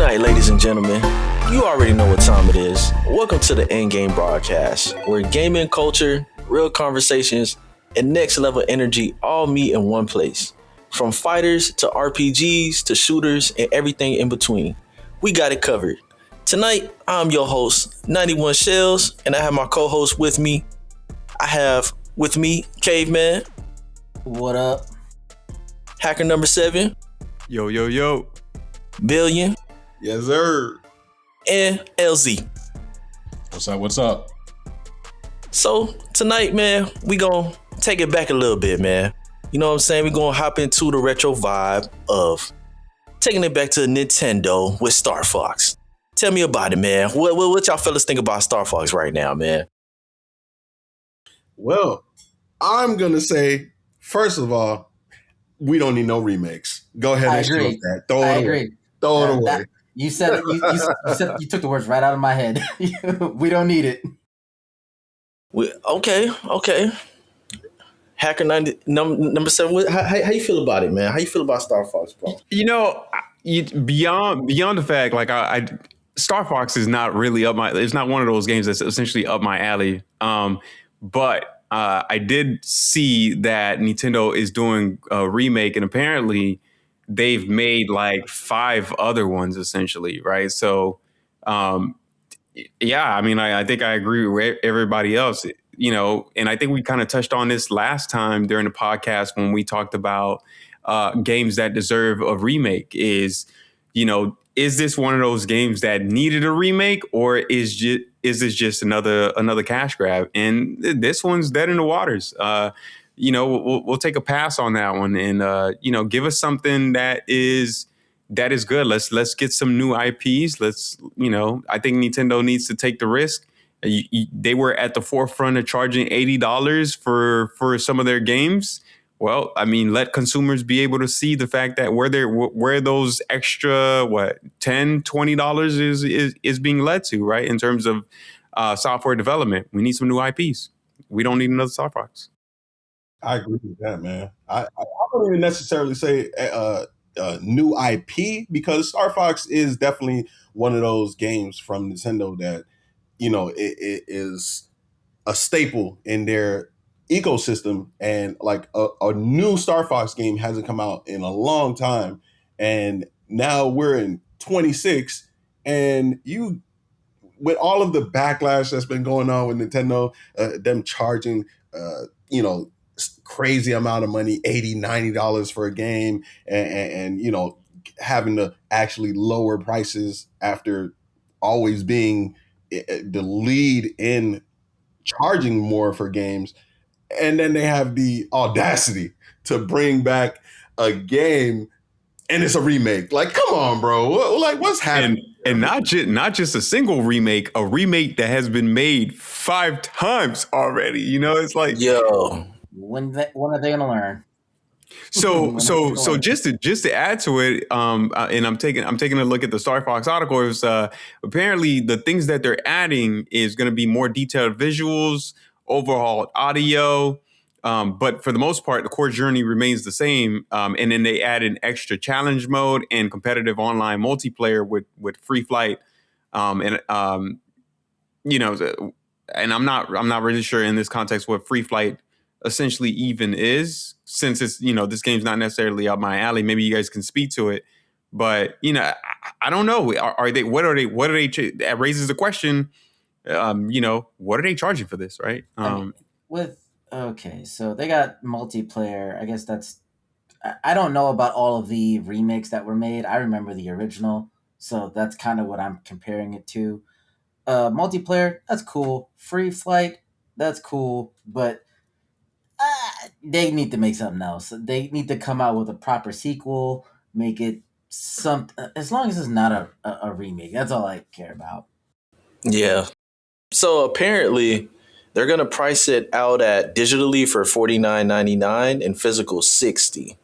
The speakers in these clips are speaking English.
night, ladies and gentlemen. You already know what time it is. Welcome to the EndGame Broadcast, where gaming culture, real conversations, and next level energy all meet in one place. From fighters to RPGs to shooters and everything in between. We got it covered. Tonight, I'm your host, 91 Shells, and I have my co-host with me. I have with me Caveman. What up? Hacker number 7. Yo, yo, yo. Billion. Yes, sir. And LZ. What's up? So tonight, man, we gonna take it back a little bit, man. You know what I'm saying? We gonna hop into the retro vibe of taking it back to Nintendo with Star Fox. Tell me about it, man. What y'all fellas think about Star Fox right now, man? Well, I'm going to say, first of all, we don't need no remakes. Go ahead and agree. shoot that. Throw it away. Throw it away. You said it. You took the words right out of my head. We don't need it. Okay. Hacker number 7. How you feel about it, man? How you feel about Star Fox, bro? You know, beyond the fact, like I Star Fox is not really it's not one of those games that's essentially up my alley. But I did see that Nintendo is doing a remake, and apparently they've made like 5 other ones essentially, right? So, yeah, I mean, I think I agree with everybody else, you know, and I think we kind of touched on this last time during the podcast when we talked about games that deserve a remake is, you know, is this one of those games that needed a remake, or is this just another cash grab? And this one's dead in the waters. You know, we'll take a pass on that one, and you know, give us something that is good. Let's get some new IPs. You know, I think Nintendo needs to take the risk. They were at the forefront of charging $80 for some of their games. Well, I mean, let consumers be able to see the fact that where those extra $10, $20 is being led to, right? In terms of software development, we need some new IPs. We don't need another Star Fox. I agree with that, man. I don't even necessarily say new IP, because Star Fox is definitely one of those games from Nintendo that, you know, it is a staple in their ecosystem, and like a new Star Fox game hasn't come out in a long time, and now we're in 26, and you, with all of the backlash that's been going on with Nintendo, them charging you know, crazy amount of money, $80-$90 for a game, and you know, having to actually lower prices after always being the lead in charging more for games. And then they have the audacity to bring back a game, and it's a remake. Like, come on, bro. What's happening? And not just a single remake, a remake that has been made 5 times already. You know, it's like, Yo, when are they gonna learn? So just to add to it, and I'm taking a look at the Star Fox article. It was, apparently the things that they're adding is going to be more detailed visuals, overhauled audio, but for the most part, the core journey remains the same. And then they add an extra challenge mode and competitive online multiplayer with free flight, you know, and I'm not really sure in this context what free flight essentially even is, since it's, you know, this game's not necessarily up my alley. Maybe you guys can speak to it, but you know, I don't know. That raises the question. You know, what are they charging for this, right? So they got multiplayer. I guess I don't know about all of the remakes that were made. I remember the original, so that's kind of what I'm comparing it to. Multiplayer, that's cool. Free flight, that's cool, but they need to make something else. They need to come out with a proper sequel, make it something, as long as it's not a remake. That's all I care about. yeah. So apparently they're gonna price it out at digitally for $49.99 and physical $60.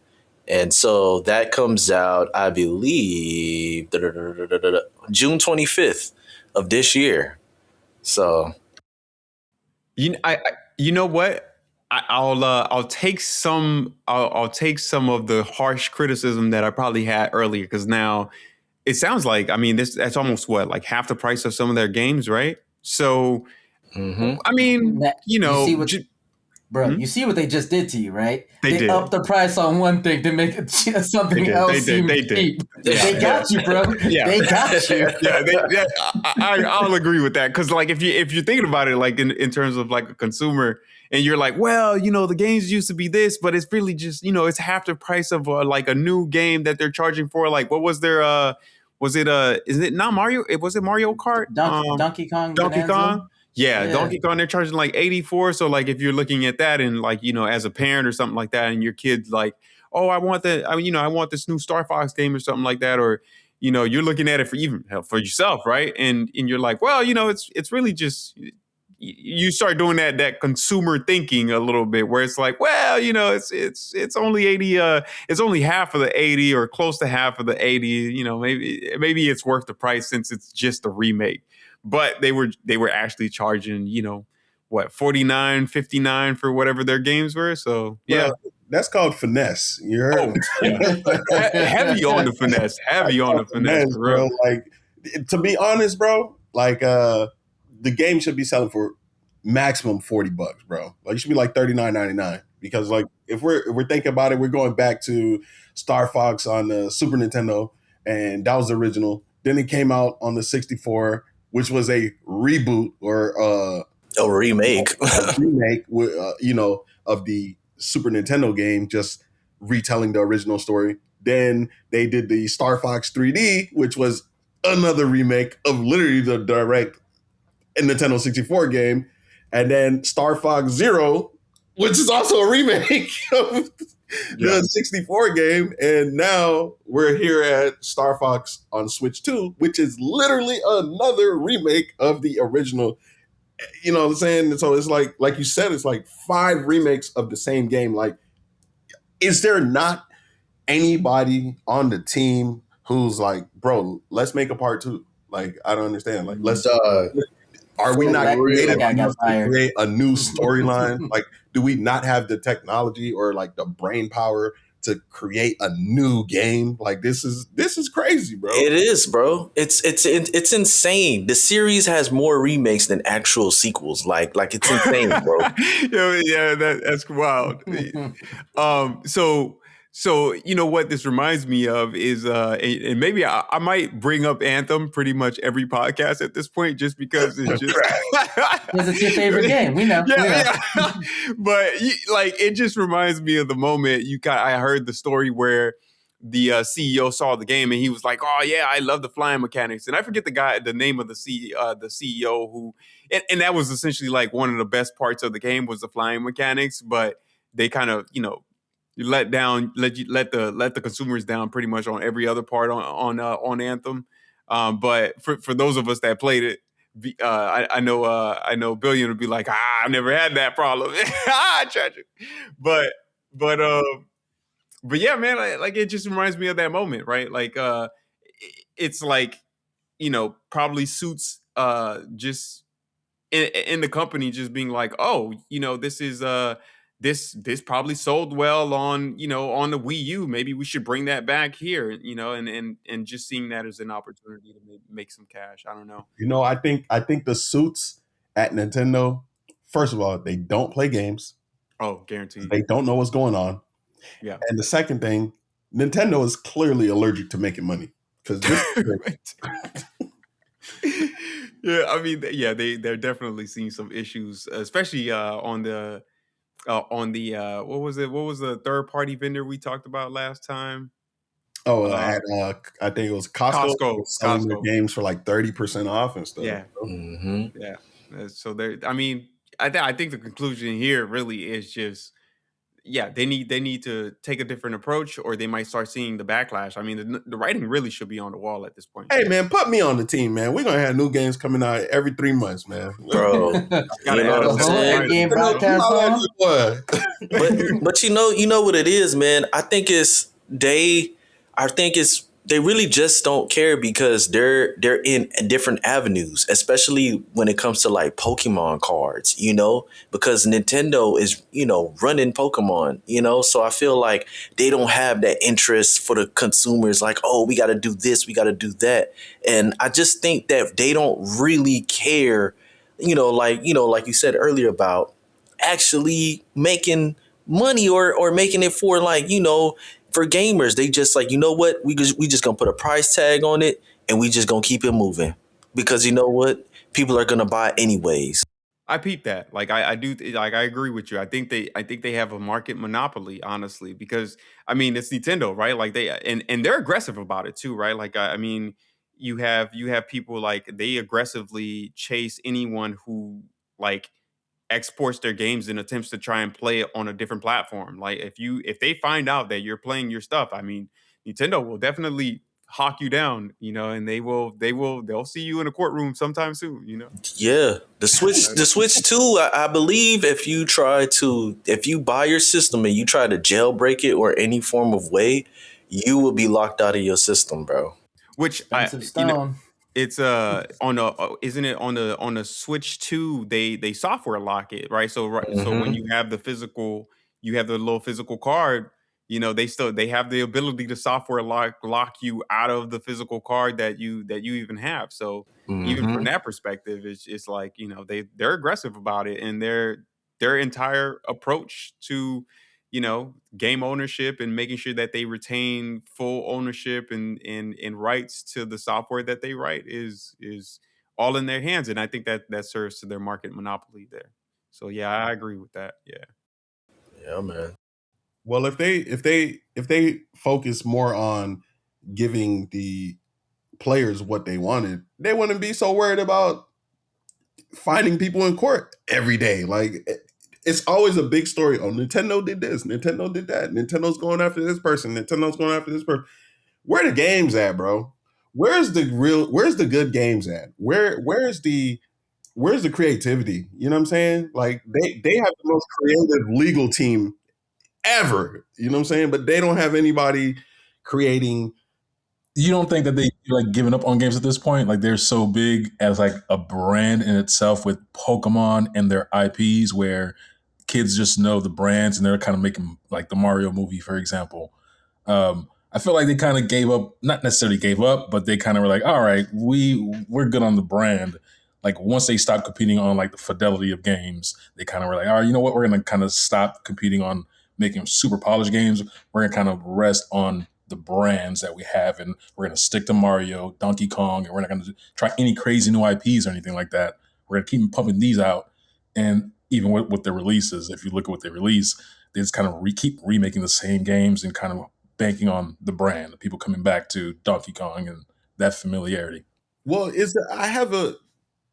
And so that comes out, I believe, June 25th of this year. So, you know what? I'll take some of the harsh criticism that I probably had earlier, because now it sounds like, I mean, that's almost what, like half the price of some of their games, right? So, I mean, you You know, see what, bro? Hmm? You see what they just did to you, right? They did. upped the price on one thing to make it something else seem cheap. Yeah, They got you, bro. Yeah. They got you. I'll agree with that, because like if you're thinking about it, like in terms of like a consumer, and you're like, well, you know, the games used to be this, but it's really just, you know, it's half the price of like a new game that they're charging for. Like, what was their was it is it not Mario? Was it Mario Kart? Donkey Kong. Donkey Bonanza? Kong. Yeah, Donkey Kong, they're charging like 84. So like if you're looking at that and like, you know, as a parent or something like that, and your kid's like, oh, I want this new Star Fox game or something like that, or you know, you're looking at it for even for yourself, right? And you're like, well, you know, it's really just, you start doing that consumer thinking a little bit, where it's like, well, you know, it's only 80, it's only half of the 80 or close to half of the 80. You know, maybe it's worth the price since it's just a remake. But they were actually charging, you know, what, $49, $59 for whatever their games were. So yeah. Well, that's called finesse. You heard? Oh, heavy on the finesse. Heavy on the finesse, bro. Like, to be honest, bro, like the game should be selling for maximum $40, bro. Like, it should be like $39.99. Because like if we're thinking about it, we're going back to Star Fox on the Super Nintendo, and that was the original. Then it came out on the 64, which was a reboot or a remake, you know, of the Super Nintendo game, just retelling the original story. Then they did the Star Fox 3D, which was another remake of literally the direct Nintendo 64 game. And then Star Fox Zero, which is also a remake of the 64 game. And now we're here at Star Fox on Switch 2, which is literally another remake of the original. You know what I'm saying? So it's like you said, it's like 5 remakes of the same game. Like, is there not anybody on the team who's like, bro, let's make a part 2? Like, I don't understand. Like, let's are we not creative enough to create a new storyline? Like, do we not have the technology or like the brain power to create a new game? Like, this is crazy, bro. It is, bro. It's insane. The series has more remakes than actual sequels. Like it's insane, bro. Yeah, that's wild. So you know what this reminds me of is, and maybe I might bring up Anthem pretty much every podcast at this point, just because it's just because it's your favorite game. We know. Yeah. But like, it just reminds me of the moment I heard the story where the CEO saw the game and he was like, "Oh yeah, I love the flying mechanics." And I forget the name of the CEO who, and that was essentially like one of the best parts of the game was the flying mechanics, but they kind of, you know, you let the consumers down pretty much on every other part on Anthem. But for those of us that played it, I know Billion would be like, I never had that problem. Tragic. But yeah, man, like it just reminds me of that moment, right? Like it's like, you know, probably suits just in the company just being like, oh, you know, this is this probably sold well on, you know, on the Wii U. Maybe we should bring that back here, you know, and just seeing that as an opportunity to make some cash. I don't know. You know, I think the suits at Nintendo, first of all, they don't play games. Oh, guaranteed. They don't know what's going on. Yeah. And the second thing, Nintendo is clearly allergic to making money. Because yeah, I mean, yeah, they're definitely seeing some issues, especially on the what was the third party vendor we talked about last time? Oh, I think it was Costco selling their games for like 30% off and stuff. Yeah, yeah. So I mean, I think the conclusion here really is just, yeah, they need to take a different approach, or they might start seeing the backlash. I mean, the writing really should be on the wall at this point. Hey, man, put me on the team, man. We're gonna have new games coming out every 3 months, man. Bro, EndGame Broadcast on. But you know what it is, man. I think it's they really just don't care because they're in different avenues, especially when it comes to like Pokemon cards, because Nintendo is, running Pokemon, so I feel like they don't have that interest for the consumers, like, oh, we got to do this, we got to do that. And I just think that they don't really care, like you said earlier about actually making money or making it for, like, for gamers. They just like, you know what, we just gonna put a price tag on it and we just gonna keep it moving because you know what, people are gonna buy anyways. I peep that. Like I do like I agree with you. I think they have a market monopoly, honestly, because I mean it's Nintendo, right? Like and they're aggressive about it too, right? Like I mean, you have people like they aggressively chase anyone who like exports their games and attempts to try and play it on a different platform. Like if they find out that you're playing your stuff, I mean, Nintendo will definitely hawk you down, and they'll see you in a courtroom sometime soon. Yeah, the Switch 2, I believe if you buy your system and you try to jailbreak it or any form of way, you will be locked out of your system, bro. Which I Expensive you know stone. it's on a isn't it on the Switch 2 they software lock it, right? So when Hmm. you have the little physical card, they have the ability to software lock you out of the physical card that you even have. So even from Hmm. that perspective, it's like, they're aggressive about it, and their entire approach to game ownership and making sure that they retain full ownership and rights to the software that they write is all in their hands, and I think that serves to their market monopoly there. So yeah, I agree with that. Yeah. Yeah, man. Well, if they focus more on giving the players what they wanted, they wouldn't be so worried about finding people in court every day. Like it's always a big story. Oh, Nintendo did this, Nintendo did that, Nintendo's going after this person, Nintendo's going after this person. Where the games at, bro? Where's the good games at? Where's the creativity? You know what I'm saying? Like they have the most creative legal team ever. You know what I'm saying? But they don't have anybody creating. You don't think that they like giving up on games at this point? Like they're so big as like a brand in itself with Pokemon and their IPs, where kids just know the brands and they're kind of making like the Mario movie, for example. I feel like they kind of gave up, not necessarily gave up, but they kind of were like, all right, we're good on the brand. Like once they stopped competing on like the fidelity of games, they kind of were like, all right, you know what, we're gonna kind of stop competing on making super polished games. We're gonna kind of rest on the brands that we have, and we're gonna stick to Mario, Donkey Kong, and we're not gonna try any crazy new IPs or anything like that. We're gonna keep pumping these out, and even with their releases, if you look at what they release, they just kind of keep remaking the same games and kind of banking on the brand, people coming back to Donkey Kong and that familiarity. Well, I have a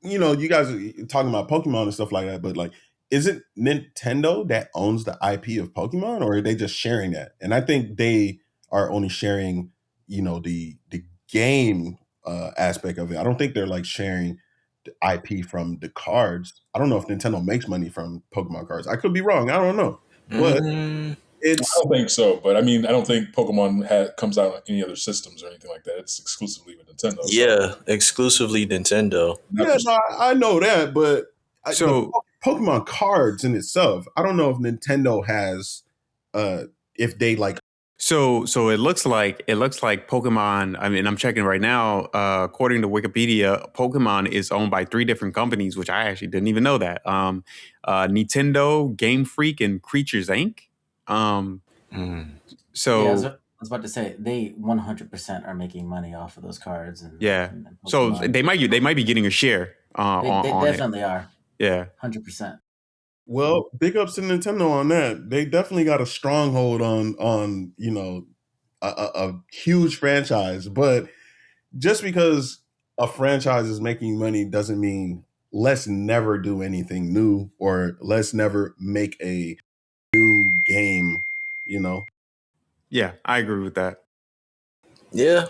you guys are talking about Pokemon and stuff like that, but like, is it Nintendo that owns the IP of Pokemon, or are they just sharing that? And I think they are only sharing, the game aspect of it. I don't think they're like sharing the IP from the cards. I don't know if Nintendo makes money from Pokemon cards. I could be wrong. I don't know, but Mm, I it's don't think so, but I mean, I don't think Pokemon comes out on any other systems or anything like that. It's exclusively with Nintendo. So yeah, exclusively Nintendo. not yeah, just no, I know that, but the So Pokemon cards in itself, I don't know if Nintendo has, if they like. so it looks like Pokemon. I mean, I'm checking right now. According to Wikipedia, Pokemon is owned by three different companies, which I actually didn't even know that. Nintendo, Game Freak, and Creatures Inc. Um, Mm. Yeah, so I was about to say they 100% are making money off of those cards and, yeah, and, and so Pokemon. they might be getting a share They on it. definitely are Yeah. 100%. Well, big ups to Nintendo on that. They definitely got a stronghold on a huge franchise. But just because a franchise is making money doesn't mean let's never do anything new or let's never make a new game. You know, Yeah, I agree with that. Yeah,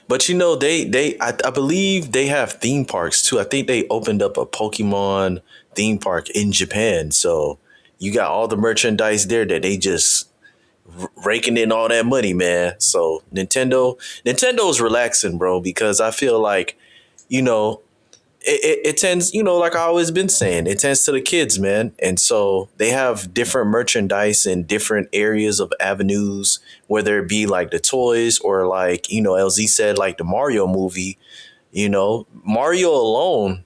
but I believe they have theme parks too. I think they opened up a Pokemon theme park in Japan. So you got all the merchandise there that they just raking in all that money, man. So Nintendo's relaxing, bro, because I feel like, you know, it tends, like I always been saying, it tends to the kids, man. And so they have different merchandise in different areas of avenues, whether it be like the toys or like, LZ said, like the Mario movie. Mario alone,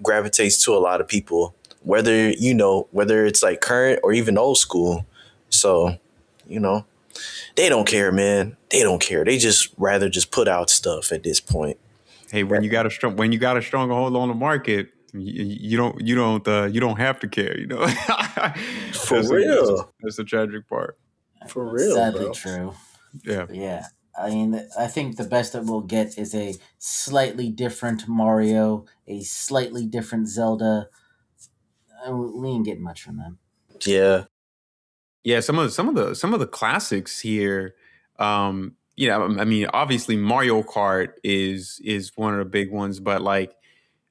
gravitates to a lot of people, whether it's like current or even old school. So, you know, they don't care, man. They don't care. They just rather just put out stuff at this point. Hey, when you got a strong hold on the market, you don't have to care. For real. That's the tragic part. For real, Sadly bro. true. Yeah. Yeah. I mean, I think the best that we'll get is a slightly different Mario, a slightly different Zelda. We ain't getting much from them. Yeah. Yeah, some of the classics here. I mean, obviously Mario Kart is one of the big ones, but like,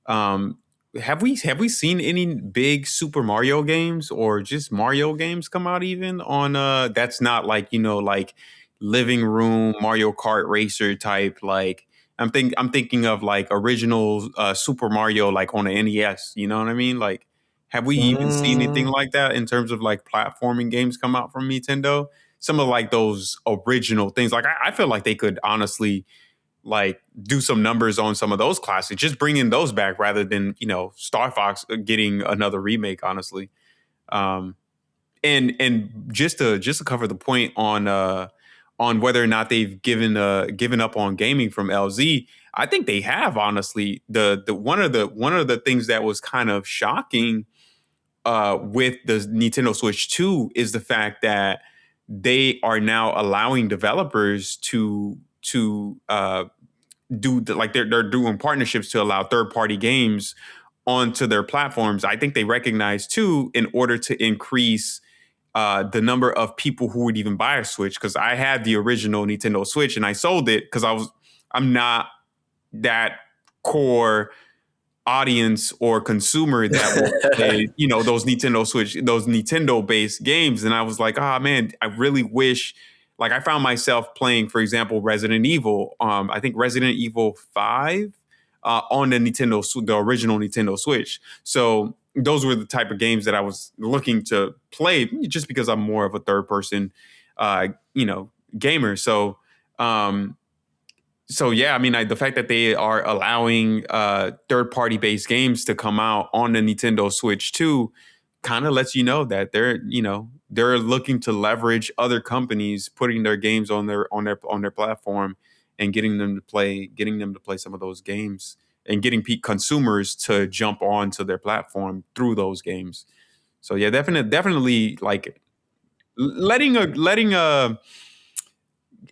um, have we seen any big Super Mario games or just Mario games come out even on that's not like, like living room Mario Kart racer type, like I'm thinking of like original Super Mario like on the NES, you know what I mean? Like, have we even seen anything Mm, like that in terms of like platforming games come out from Nintendo? Some of like those original things, like I feel like they could honestly like do some numbers on some of those classics, just bringing those back rather than Star Fox getting another remake. Honestly, um, and just to cover the point on whether or not they've given up on gaming from LZ, I think they have. Honestly, the one of the things that was kind of shocking with the Nintendo Switch 2 is the fact that they are now allowing developers to do like they're doing partnerships to allow third party games onto their platforms. I think they recognize too, in order to increase the number of people who would even buy a Switch. Because I had the original Nintendo Switch and I sold it because I'm not that core audience or consumer that will play, those Nintendo based games. And I was like, ah, man, I really wish, like, I found myself playing, for example, Resident Evil. I think Resident Evil 5 on the original Nintendo Switch. So those were the type of games that I was looking to play just because I'm more of a third person, uh, you know, gamer. Um, so yeah, I mean, the fact that they are allowing third party based games to come out on the Nintendo Switch 2 kind of lets you know that they're looking to leverage other companies putting their games on their platform and getting them to play some of those games and getting consumers to jump onto their platform through those games. So yeah, definitely like letting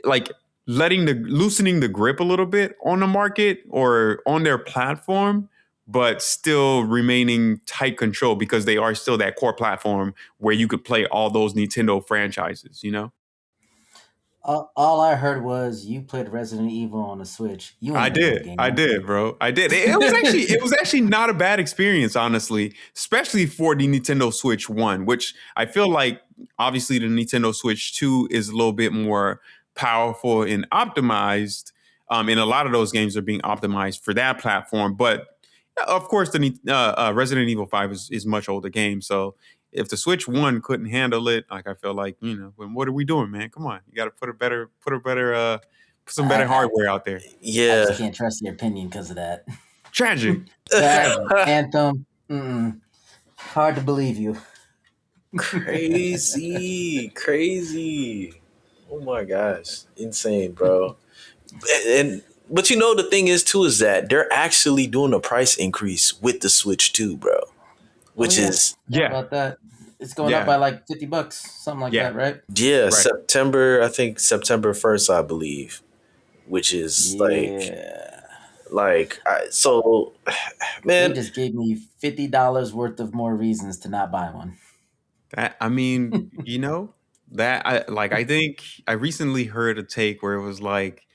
like loosening the grip a little bit on the market or on their platform, but still remaining tight control because they are still that core platform where you could play all those Nintendo franchises. All I heard was you played Resident Evil on the Switch. You I ain't a real did. I gamer. did, bro. I did. It was actually not a bad experience, honestly, especially for the Nintendo Switch 1, which I feel like obviously the Nintendo Switch 2 is a little bit more powerful and optimized. And a lot of those games are being optimized for that platform. But of course, the Resident Evil 5 is much older game. So if the Switch 1 couldn't handle it, like I feel like, then what are we doing, man? Come on. You got to put some better I hardware out there. I yeah. just can't trust your opinion because of that. Tragic. That Anthem, hard to believe you. Crazy. Crazy. Oh my gosh. Insane, bro. But the thing is too is that they're actually doing a price increase with the Switch too, bro. Oh Which yeah, is forgot Yeah. about that. It's going up Yeah. by like $50, something like Yeah. that, right? yeah, Right. I think September 1st, I believe, which is Yeah, so they man, just gave me $50 worth of more reasons to not buy one. That I mean, that I think I recently heard a take where it was like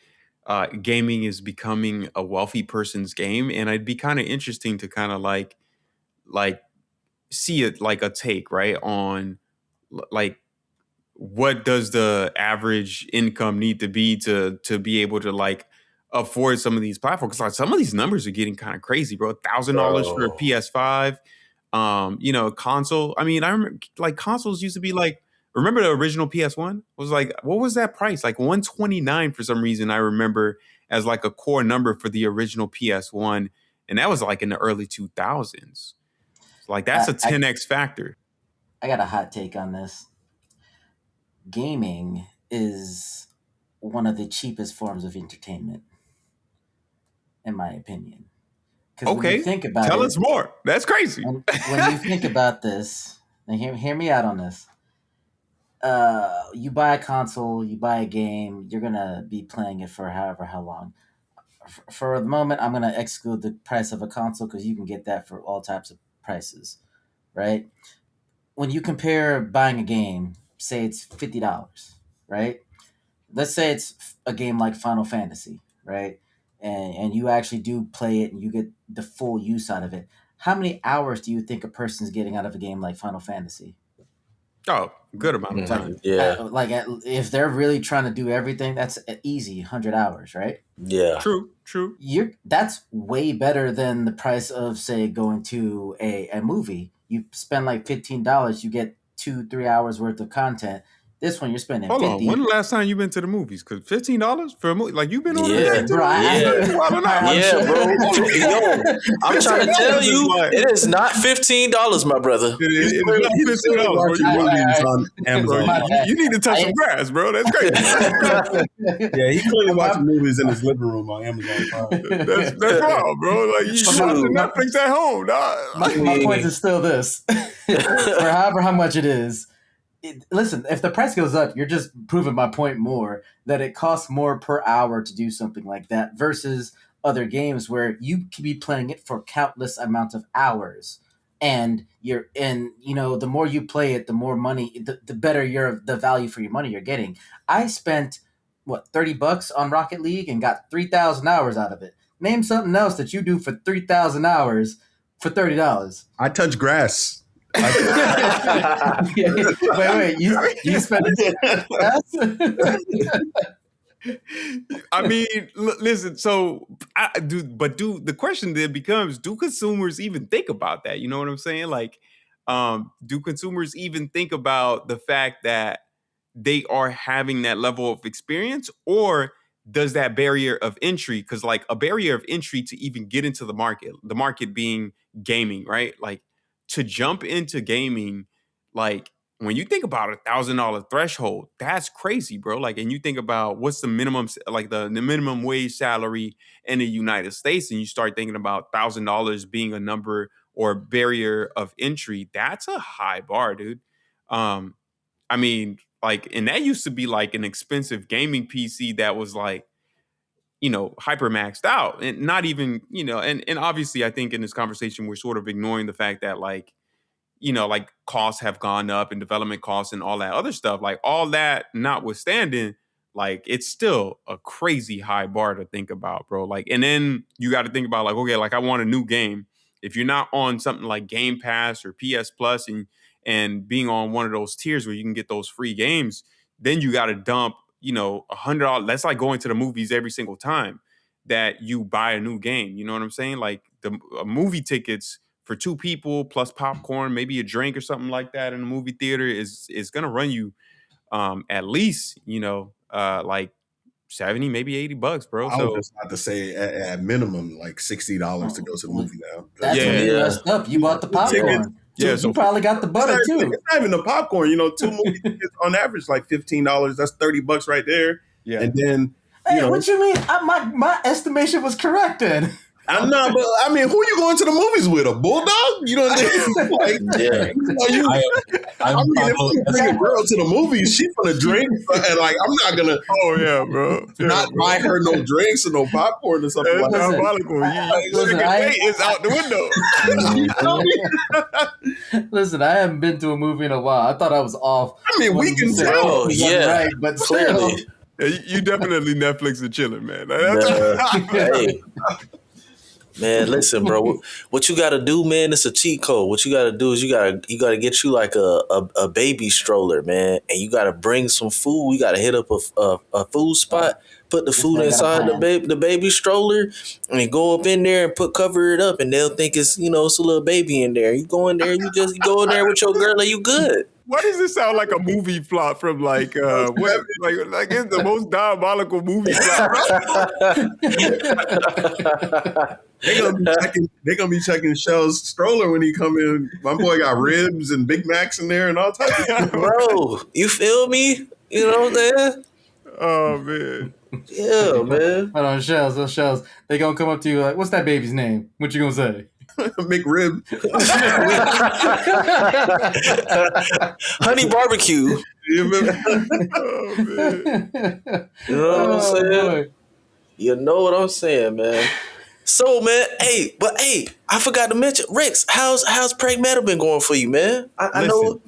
gaming is becoming a wealthy person's game, and it'd be kind of interesting to kind of like see it like a take right on like what does the average income need to be be able to like afford some of these platforms? Because like some of these numbers are getting kind of crazy, bro. $1,000 for a Bro. PS5, console. I mean, I remember like consoles used to be like. Remember the original PS1 was like, what was that price? Like $129 for some reason. I remember as like a core number for the original PS1, and that was like in the early 2000s. Like that's a 10x factor. I got a hot take on this. Gaming is one of the cheapest forms of entertainment, in my opinion. Because when you think about tell us more. That's crazy. When you think about this, and hear me out on this. You buy a console, you buy a game, you're gonna be playing it for how long. For the moment, I'm gonna exclude the price of a console because you can get that for all types of prices, right? When you compare buying a game, say it's $50, right? Let's say it's a game like Final Fantasy, right? And you actually do play it and you get the full use out of it. How many hours do you think a person's getting out of a game like Final Fantasy? Oh, good amount of time. Yeah. If they're really trying to do everything, that's easy 100 hours, right? Yeah. True. That's way better than the price of, say, going to a movie. You spend like $15, you get 2-3 hours worth of content. This one you're spending Hold 50. on. When the last time you been to the movies? Because $15 for a movie, like you've been on Yeah, that, bro. Yeah, bro. Yo, I'm trying to tell you, it is not $15, my brother. It's not $15, bro. Watching movies on Amazon. You need to touch some grass, bro. That's crazy. Yeah, he clearly watching movies in his living room on Amazon Prime. That's wild, bro. Like you watching Netflix at home, dog. My point is still this. For however how much it is. Listen, if the price goes up, you're just proving my point more that it costs more per hour to do something like that versus other games where you can be playing it for countless amounts of hours. And the more you play it, the more money, the better the value for your money you're getting. I spent $30 on Rocket League and got 3,000 hours out of it. Name something else that you do for 3,000 hours for $30. I touch grass. Wait, you spent I mean, listen. So, the question then becomes: do consumers even think about that? You know what I'm saying? Like, do consumers even think about the fact that they are having that level of experience, or does that barrier of entry? Because, like, a barrier of entry to even get into the market being gaming, right? Like, to jump into gaming, like when you think about $1,000 threshold, that's crazy, bro. Like, and you think about what's the minimum, like the minimum wage salary in the United States, and you start thinking about $1,000 being a number or barrier of entry. That's a high bar, dude. I mean, like, and that used to be like an expensive gaming PC that was like, hyper maxed out and not even, and obviously I think in this conversation, we're sort of ignoring the fact that like costs have gone up and development costs and all that other stuff, like all that notwithstanding, like it's still a crazy high bar to think about, bro. Like, and then you got to think about like, okay, like I want a new game. If you're not on something like Game Pass or PS Plus and being on one of those tiers where you can get those free games, then you got to dump $100. That's like going to the movies every single time that you buy a new game. You know what I'm saying? Like the movie tickets for 2 people plus popcorn, maybe a drink or something like that in a movie theater is gonna run you at least like 70, maybe $80, bro. I was just about to say at minimum like $60 to go to the movie now. That's when you messed up. You bought the popcorn. Yeah, so you probably got the butter too. It's not even the popcorn. 2 movie tickets on average like $15. That's $30 right there. Yeah, and then what you mean? My estimation was correct then. I'm not, but I mean, who are you going to the movies with? A bulldog? You know what I mean? Like, Yeah. If you bring a girl to the movies, she's gonna drink, and like I'm not gonna. Oh yeah, bro. Not buy her no drinks or no popcorn or something like that. It's out the window. Listen, I haven't been to a movie in a while. I thought I was off. I mean, we can tell. Yeah, right, but clearly, you definitely Netflix and chilling, man. Hey. Man, listen, bro. What you gotta do, man? It's a cheat code. What you gotta do is you gotta get you like a baby stroller, man, and you gotta bring some food. You gotta hit up a food spot, put the This food man got a inside plan. the baby stroller, and go up in there and cover it up, and they'll think it's it's a little baby in there. You go in there, you go in there with your girl, and you good. Why does this sound like a movie plot from like what like it's the most diabolical movie plot? They're gonna be checking Shell's stroller when he come in. My boy got ribs and Big Macs in there and all types of stuff. Bro, you feel me? You know what I'm saying? Oh man. Yeah, man. Hold on, Shells, those Shells. They gonna come up to you like, what's that baby's name? What you gonna say? McRib. Honey barbecue. You remember? Oh man. You know what I'm saying? boy. You know what I'm saying, man. So, man, hey, I forgot to mention, Rex, how's PRAGMATA been going for you, man? I know,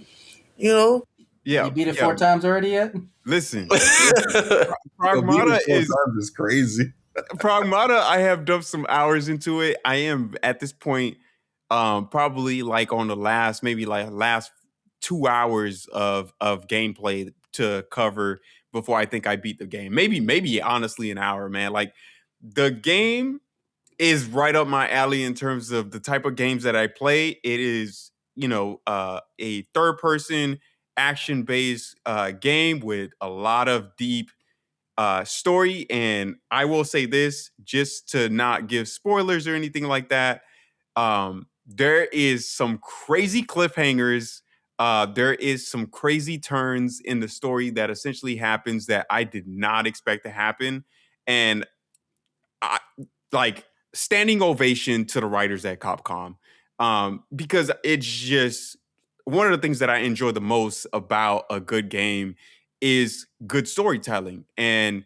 Yeah. You beat it 4 times already yet? Listen. Pragmata Pragmata is crazy. Pragmata, I have dumped some hours into it. I am at this point probably like on the last 2 hours of gameplay to cover before I think I beat the game. Maybe honestly an hour, man. Like the game is right up my alley in terms of the type of games that I play. It is, a third person action based game with a lot of deep story. And I will say this just to not give spoilers or anything like that. There is some crazy cliffhangers. There is some crazy turns in the story that essentially happens that I did not expect to happen. And I like standing ovation to the writers at Capcom. Because it's just one of the things that I enjoy the most about a good game is good storytelling. And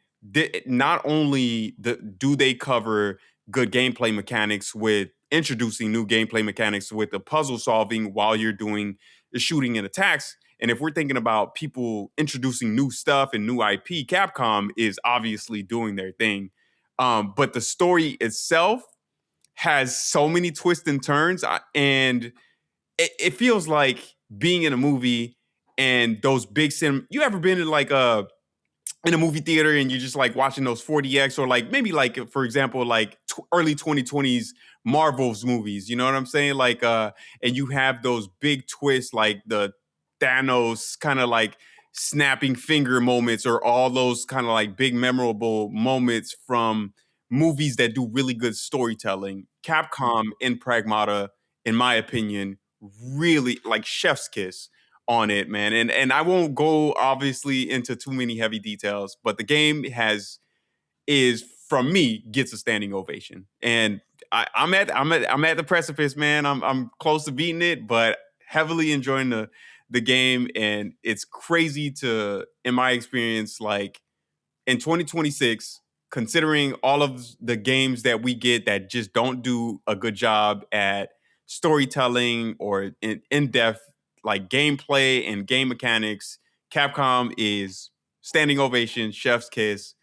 not only do they cover good gameplay mechanics with introducing new gameplay mechanics with the puzzle solving while you're doing the shooting and attacks. And if we're thinking about people introducing new stuff and new IP, Capcom is obviously doing their thing. But the story itself has so many twists and turns, and it feels like being in a movie and those big You ever been in like in a movie theater and you're just like watching those 4DX or like maybe like for example like early 2020s Marvel's movies, you know what I'm saying? Like and you have those big twists like the Thanos kind of like snapping finger moments or all those kind of like big memorable moments from movies that do really good storytelling. Capcom in Pragmata, in my opinion, really like chef's kiss on it, man. And I won't go obviously into too many heavy details, but the game is from me gets a standing ovation. And I'm at the precipice, man. I'm close to beating it, but heavily enjoying the game. And it's crazy to, in my experience, like in 2026, considering all of the games that we get that just don't do a good job at storytelling or in-depth like gameplay and game mechanics, Capcom is standing ovation, chef's kiss.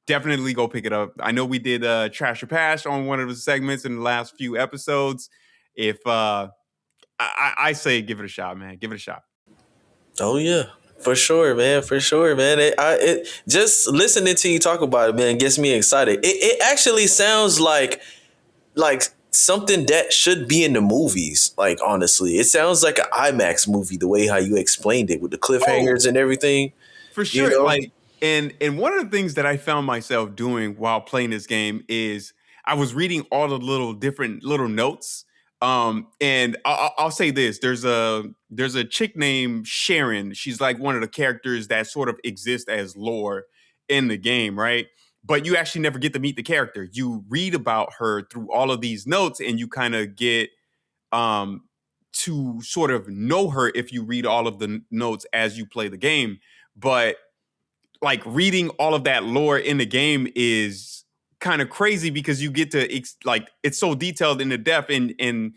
Definitely go pick it up. I know we did Trash or Pass on one of the segments in the last few episodes. If I say give it a shot, man. Give it a shot. Oh yeah, for sure, man. For sure, man. It just listening to you talk about it, man, gets me excited. It actually sounds like something that should be in the movies. Like honestly, it sounds like an IMAX movie. The way how you explained it with the cliffhangers and everything. For You sure. know. Like, and one of the things that I found myself doing while playing this game is I was reading all the little different little notes. And I'll say this: there's a chick named Sharon. She's like one of the characters that sort of exist as lore in the game, right? But you actually never get to meet the character. You read about her through all of these notes, and you kind of get um, to sort of know her if you read all of the notes as you play the game. But like reading all of that lore in the game is kind of crazy because you get to like it's so detailed in the depth and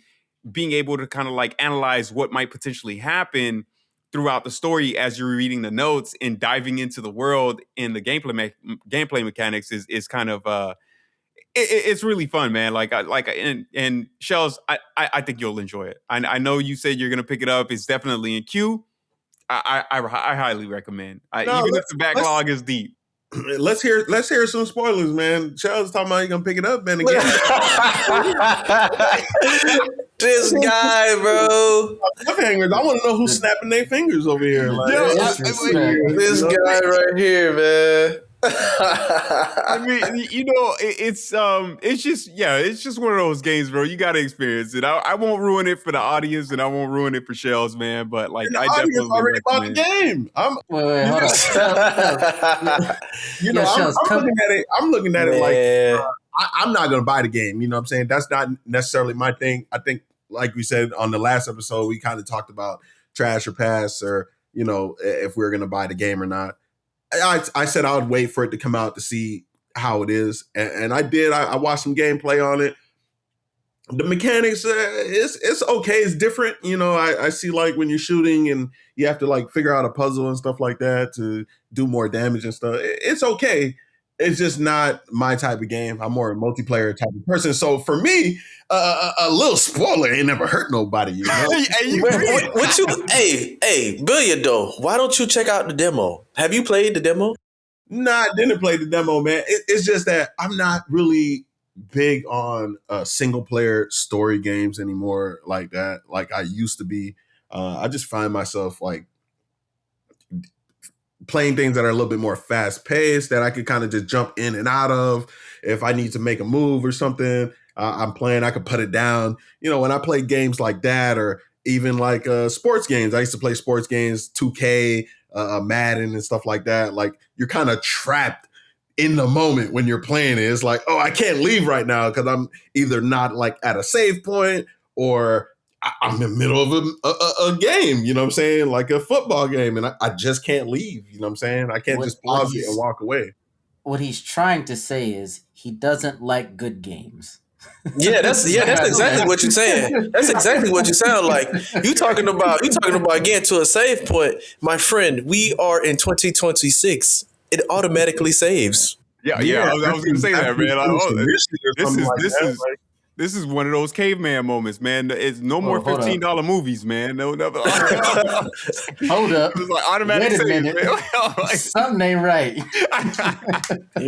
being able to kind of like analyze what might potentially happen throughout the story as you're reading the notes and diving into the world and the gameplay mechanics is kind of it's really fun, man. And Shells, I think you'll enjoy it. I know you said you're gonna pick it up. It's definitely in queue. I highly recommend. No, Even if the backlog is deep. Let's hear some spoilers, man. Charles talking about you gonna pick it up, man. Again, this guy, bro. Cliffhangers. I want to know who's snapping their fingers over here. Like, This guy right here, man. I mean, it's just one of those games, bro. You got to experience it. I won't ruin it for the audience, and I won't ruin it for Shells, man. But like, the I audience definitely already bought the game. Wait, hold on. I'm looking at it like I'm not gonna buy the game. You know what I'm saying? That's not necessarily my thing. I think, like we said on the last episode, we kind of talked about trash or pass, or if we're gonna buy the game or not. I said I would wait for it to come out to see how it is, and I did. I watched some gameplay on it. The mechanics, it's okay. It's different. I see like when you're shooting and you have to like figure out a puzzle and stuff like that to do more damage and stuff. It's okay. It's just not my type of game. I'm more a multiplayer type of person. So for me, a little spoiler ain't never hurt nobody. Hey, Billiard though, why don't you check out the demo? Have you played the demo? Nah, I didn't play the demo, man. It's just that I'm not really big on single player story games anymore like that, like I used to be. I just find myself like playing things that are a little bit more fast paced that I could kind of just jump in and out of. If I need to make a move or something, I could put it down. When I play games like that, or even like sports games, I used to play sports games, 2K, Madden and stuff like that. Like you're kind of trapped in the moment when you're playing it. It's like, oh, I can't leave right now because I'm either not like at a save point or I'm in the middle of a game, you know what I'm saying? Like a football game, and I just can't leave, you know what I'm saying? I can't just pause it and walk away. What he's trying to say is he doesn't like good games. Yeah, that's exactly what you're saying. That's exactly what you sound like. You talking about getting to a save point, my friend. We are in 2026. It automatically saves. Yeah. I was going to say that, man. This is one of those caveman moments, man. It's no more $15 movies, man. No. Hold up. It's like automatic Wait a save, minute. man. Something ain't right. You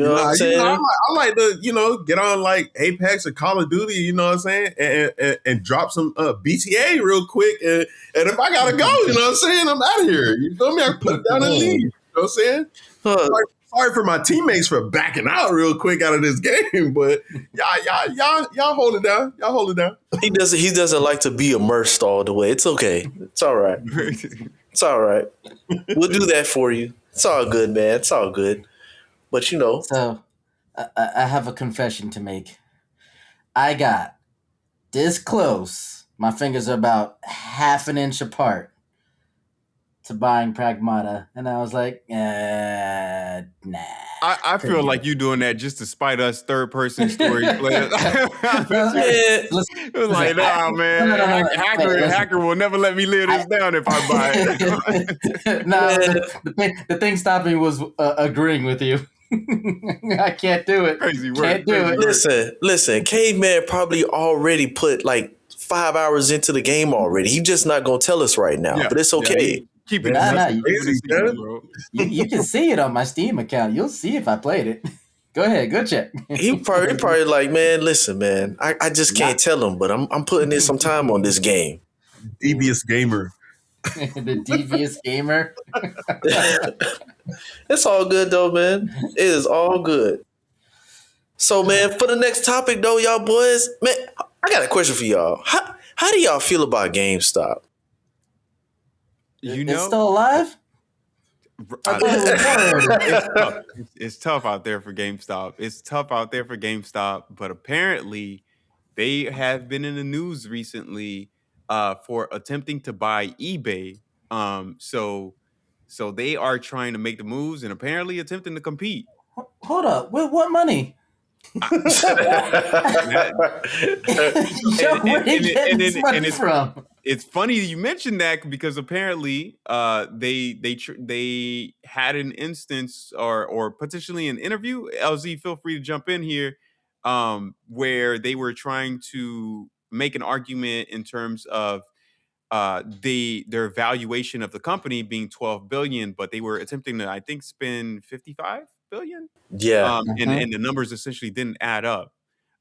know what I'm saying? I like to, get on like Apex or Call of Duty, you know what I'm saying? And drop some BTA real quick. And if I got to go, you know what I'm saying? I'm out of here. You feel me? I put it down and leave. You know what I'm saying? Sorry for my teammates for backing out real quick out of this game, but y'all hold it down. Y'all hold it down. He doesn't like to be immersed all the way. It's okay. It's all right. It's all right. We'll do that for you. It's all good, man. It's all good. But So I have a confession to make. I got this close. My fingers are about half an inch apart to buying PRAGMATA, and I was like, nah. I feel like you doing that just to spite us third-person story players. Like, nah, man. Hacker will never let me live this down if I buy it. The thing stopping was agreeing with you. I can't do it. Crazy work. Can't do it. Listen. Caveman probably already put like 5 hours into the game already. He's just not gonna tell us right now, but it's okay. Keep it. Bro. You can see it on my Steam account. You'll see if I played it. Go ahead, go check. He probably like, man, listen, man, I just can't tell him, but I'm putting in some time on this game. Devious gamer. The devious gamer. It's all good though, man. It is all good. So, man, for the next topic though, y'all boys, man, I got a question for y'all. How do y'all feel about GameStop? It's still alive? It's tough out there for GameStop. But apparently they have been in the news recently for attempting to buy eBay. So they are trying to make the moves and apparently attempting to compete. Hold up. With what money? Where did you get this money from? It's funny you mentioned that because apparently they had an instance or potentially an interview. LZ, feel free to jump in here. where they were trying to make an argument in terms of their valuation of the company being 12 billion, but they were attempting to, I think, spend 55 billion. Yeah. And the numbers essentially didn't add up.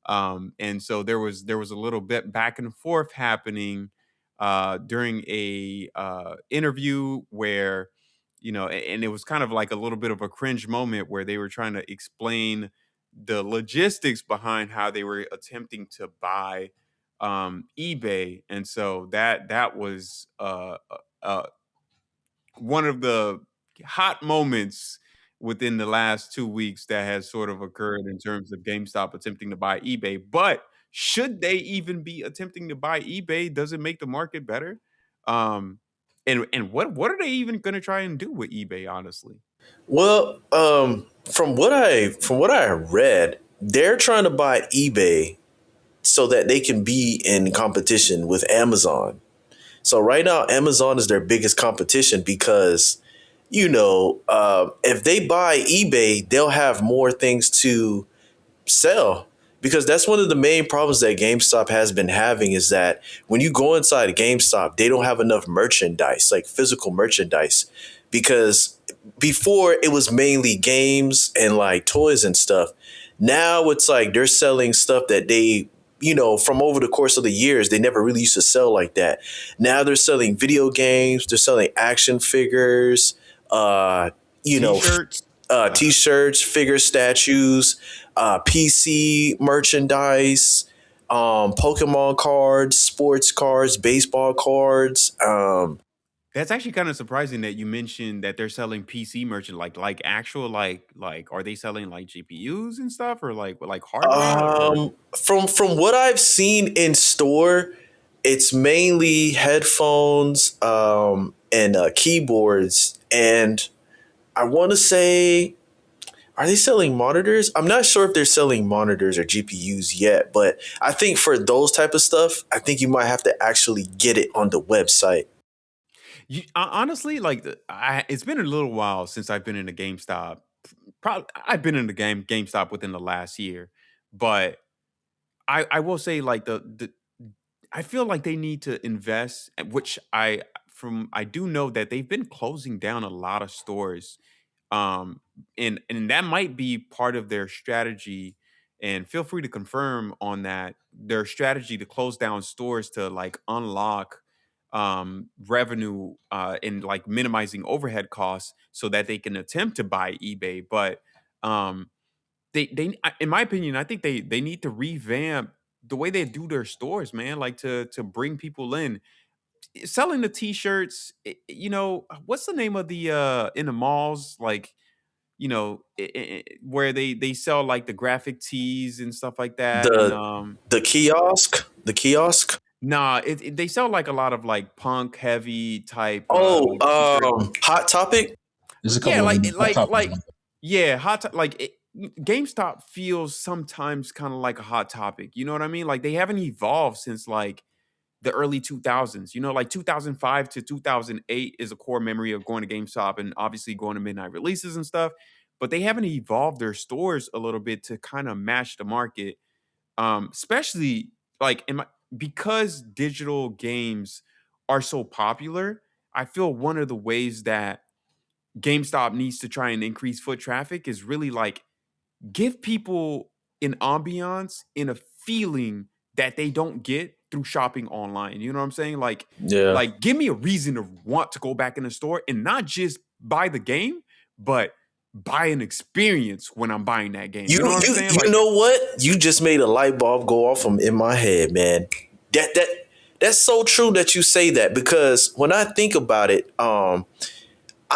And so there was a little bit back and forth happening during a interview where, and it was kind of like a little bit of a cringe moment where they were trying to explain the logistics behind how they were attempting to buy eBay. And so that was one of the hot moments within the last 2 weeks that has sort of occurred in terms of GameStop attempting to buy eBay. But should they even be attempting to buy eBay? Does it make the market better? And what are they even going to try and do with eBay, honestly? Well, from what I read, they're trying to buy eBay so that they can be in competition with Amazon. So right now, Amazon is their biggest competition because, if they buy eBay, they'll have more things to sell. Because that's one of the main problems that GameStop has been having is that when you go inside a GameStop, they don't have enough merchandise, like physical merchandise. Because before it was mainly games and like toys and stuff. Now it's like they're selling stuff that they, from over the course of the years, they never really used to sell like that. Now they're selling video games, they're selling action figures, T-shirts. T-shirts, figure statues, PC merchandise, Pokemon cards, sports cards, baseball cards. That's actually kind of surprising that you mentioned that they're selling PC merchant, like actual like are they selling like GPUs and stuff or like hardware or From what I've seen in store, it's mainly headphones, and keyboards, and I want to say, are they selling monitors? I'm not sure if they're selling monitors or GPUs yet, but I think for those type of stuff, I think you might have to actually get it on the website. honestly, like it's been a little while since I've been in a GameStop. Probably I've been in the GameStop within the last year, but I will say like the I feel like they need to invest, which I do know that they've been closing down a lot of stores, um, and that might be part of their strategy. And feel free to confirm on that their strategy to close down stores to like unlock revenue and like minimizing overhead costs so that they can attempt to buy eBay. But um, in my opinion, I think they need to revamp the way they do their stores, man. Like to bring people in, selling the t-shirts. What's the name of the in the malls, like where they sell like the graphic tees and stuff like that, and The the kiosk. nah, they sell like a lot of like punk heavy type Oh, like t-shirt. Hot Topic. There's a Yeah, couple of them. yeah, GameStop feels sometimes kind of like a hot topic. You know what I mean? Like they haven't evolved since like the early 2000s. Like 2005 to 2008 is a core memory of going to GameStop and obviously going to midnight releases and stuff. But they haven't evolved their stores a little bit to kind of match the market, especially like because digital games are so popular. I feel one of the ways that GameStop needs to try and increase foot traffic is really like give people an ambiance and a feeling that they don't get through shopping online. You know what I'm saying? Yeah. Like give me a reason to want to go back in the store and not just buy the game, but buy an experience when I'm buying that game. You know what I'm saying? You know what? You just made a light bulb go off in my head, man. That's so true that you say that, because when I think about it,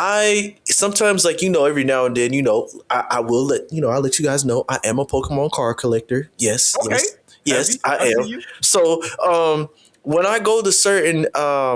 I sometimes, like, every now and then, I will I'll let you guys know I am a Pokemon card collector. Yes, Okay. yes, I see am. you. So, when I go to certain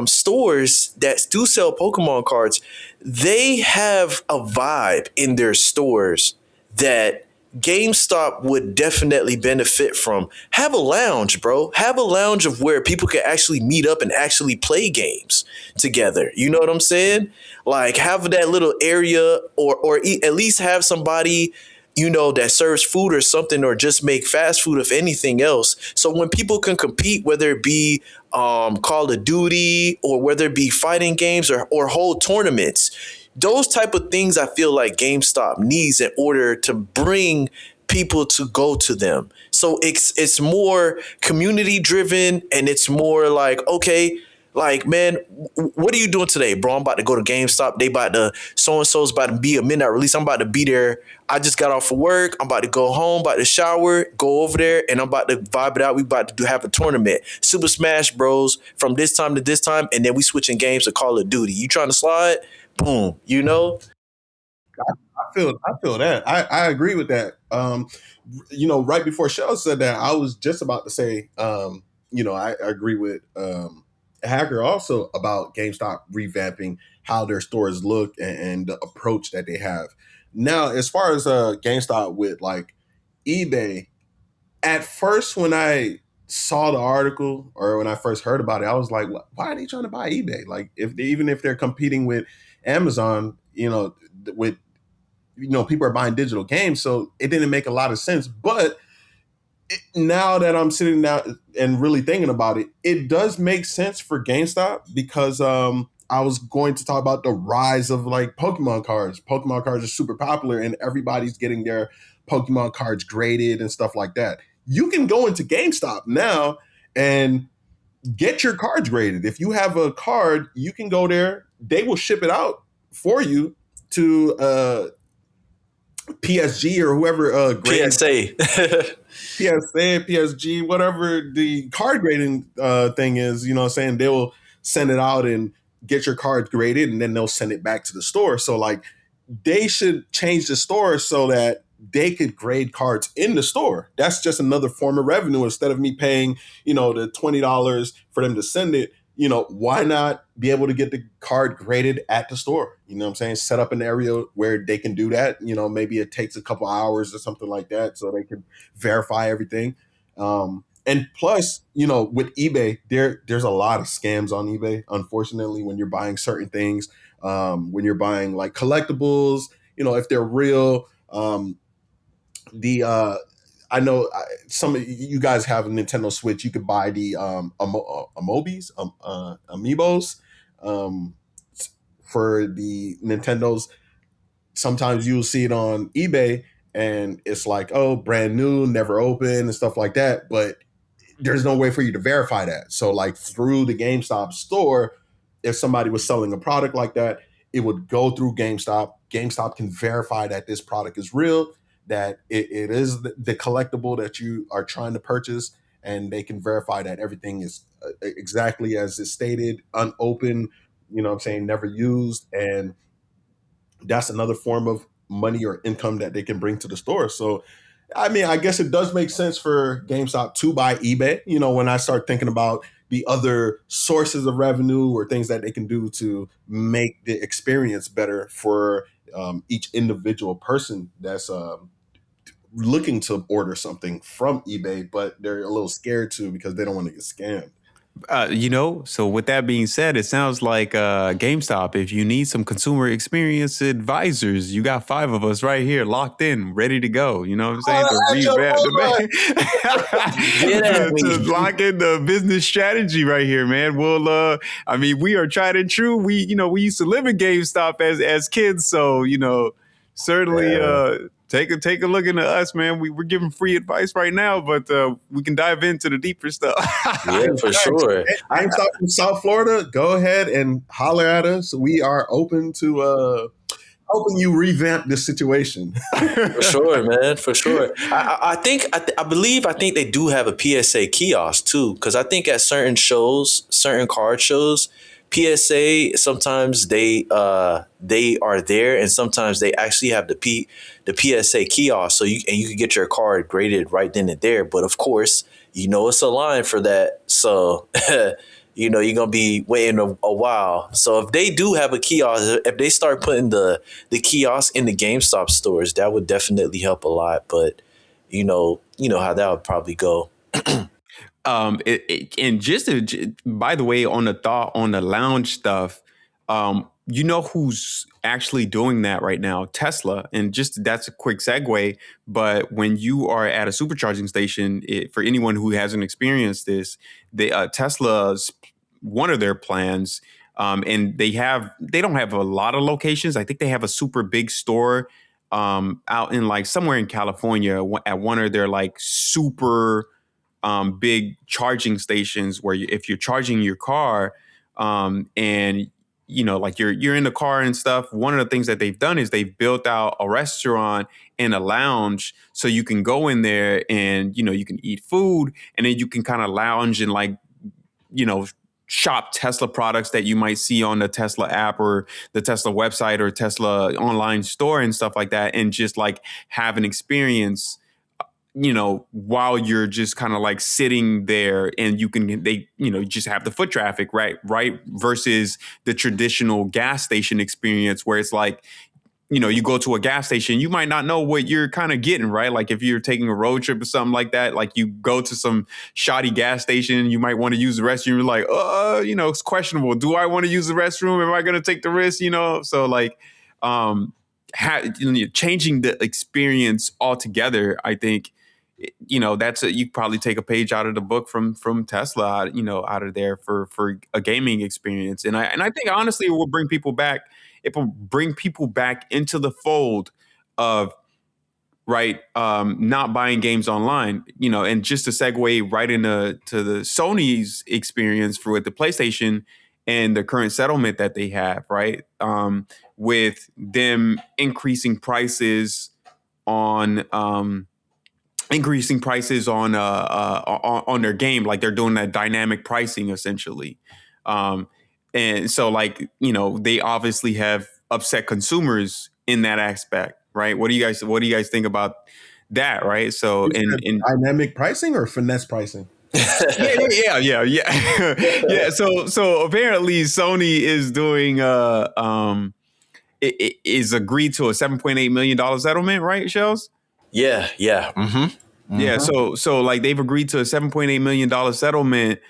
stores that do sell Pokemon cards, they have a vibe in their stores that GameStop would definitely benefit from. Have a lounge, bro. Have a lounge of where people can actually meet up and actually play games together. You know what I'm saying? Like have that little area, or at least have somebody that serves food or something, or just make fast food, if anything else. So when people can compete, whether it be Call of Duty, or whether it be fighting games, or whole tournaments, those type of things I feel like GameStop needs in order to bring people to go to them. So it's more community driven, and it's more like, okay, like, man, what are you doing today, bro? I'm about to go to GameStop. They about to, so and so's about to be a midnight release. I'm about to be there. I just got off of work. I'm about to go home, about to shower, go over there, and I'm about to vibe it out. We about to have a tournament, Super Smash Bros. From this time to this time, and then we switching games to Call of Duty. You trying to slide? Boom. I feel that. I agree with that. Right before Shell said that, I was just about to say, I agree with Hacker also about GameStop revamping how their stores look and the approach that they have. Now, as far as GameStop with like eBay, at first when I saw the article or when I first heard about it, I was like, why are they trying to buy eBay? Like, even if they're competing with Amazon, with people are buying digital games, so it didn't make a lot of sense. But now that I'm sitting down and really thinking about it, it does make sense for GameStop because I was going to talk about the rise of like Pokemon cards. Pokemon cards are super popular and everybody's getting their Pokemon cards graded and stuff like that. You can go into GameStop now and get your cards graded. If you have a card, you can go there. They will ship it out for you to PSG or whoever grades PSA. PSA, PSG, whatever the card grading thing is, you know what I'm saying? They will send it out and get your card graded and then they'll send it back to the store. So like they should change the store so that they could grade cards in the store. That's just another form of revenue. Instead of me paying, the $20 for them to send it, why not be able to get the card graded at the store? You know what I'm saying? Set up an area where they can do that. Maybe it takes a couple hours or something like that so they can verify everything. And plus, with eBay, there's a lot of scams on eBay, unfortunately, when you're buying certain things, when you're buying like collectibles, if they're real. I know some of you guys have a Nintendo Switch. You could buy the amiibos for the Nintendos. Sometimes you'll see it on eBay and it's like, oh, brand new, never open and stuff like that. But there's no way for you to verify that. So like through the GameStop store, if somebody was selling a product like that, it would go through GameStop. GameStop can verify that this product is real, that it is the collectible that you are trying to purchase, and they can verify that everything is exactly as it's stated, unopened, never used. And that's another form of money or income that they can bring to the store. So, I mean, I guess it does make sense for GameStop to buy eBay. When I start thinking about the other sources of revenue or things that they can do to make the experience better for each individual person that's looking to order something from eBay, but they're a little scared to because they don't want to get scammed. So with that being said, it sounds like GameStop, if you need some consumer experience advisors, you got 5 of us right here locked in, ready to go. You know what I'm saying? To lock in the business strategy right here, man. Well, we are tried and true. We used to live in GameStop as kids. So, certainly take a look into us, man. We're giving free advice right now, but we can dive into the deeper stuff. Yeah, for sure. GameStop from South Florida, go ahead and holler at us. We are open to helping you revamp this situation. For sure, man. For sure. I think they do have a PSA kiosk too, because I think at certain card shows, PSA sometimes they are there, and sometimes they actually have the PSA kiosk, so you can get your card graded right then and there. But of course, it's a line for that, so you're gonna be waiting a while. So if they do have a kiosk, if they start putting the kiosk in the GameStop stores, that would definitely help a lot. But you know how that would probably go. And just by the way, on the thought on the lounge stuff, who's actually doing that right now, Tesla. And just that's a quick segue. But when you are at a supercharging station, for anyone who hasn't experienced this, Tesla's one of their plans, and they don't have a lot of locations. I think they have a super big store out in like somewhere in California at one of their like super big charging stations where if you're charging your car and like you're in the car and stuff. One of the things that they've done is they've built out a restaurant and a lounge so you can go in there and you can eat food and then you can kind of lounge and like shop Tesla products that you might see on the Tesla app or the Tesla website or Tesla online store and stuff like that, and just like have an experience while you're just kind of like sitting there, and they just have the foot traffic, right versus the traditional gas station experience where it's like you go to a gas station, you might not know what you're kind of getting, right? Like if you're taking a road trip or something like that, like you go to some shoddy gas station, you might want to use the restroom. You're like, it's questionable. Do I want to use the restroom? Am I going to take the risk? So like, changing the experience altogether, I think, that's you probably take a page out of the book from Tesla, out of there for a gaming experience. And I think honestly, it will bring people back. It will bring people back into the fold of not buying games online, and just to segue right into the Sony's experience with the PlayStation and the current settlement that they have, right? With them increasing prices on their game, like they're doing that dynamic pricing essentially. And so like, they obviously have upset consumers in that aspect, right? What do you guys think about that, right? So in dynamic pricing or finesse pricing? yeah. Yeah. So apparently Sony is doing it is agreed to a $7.8 million settlement, right, Shells? Yeah. Mm-hmm. Yeah, so like they've agreed to a $7.8 million settlement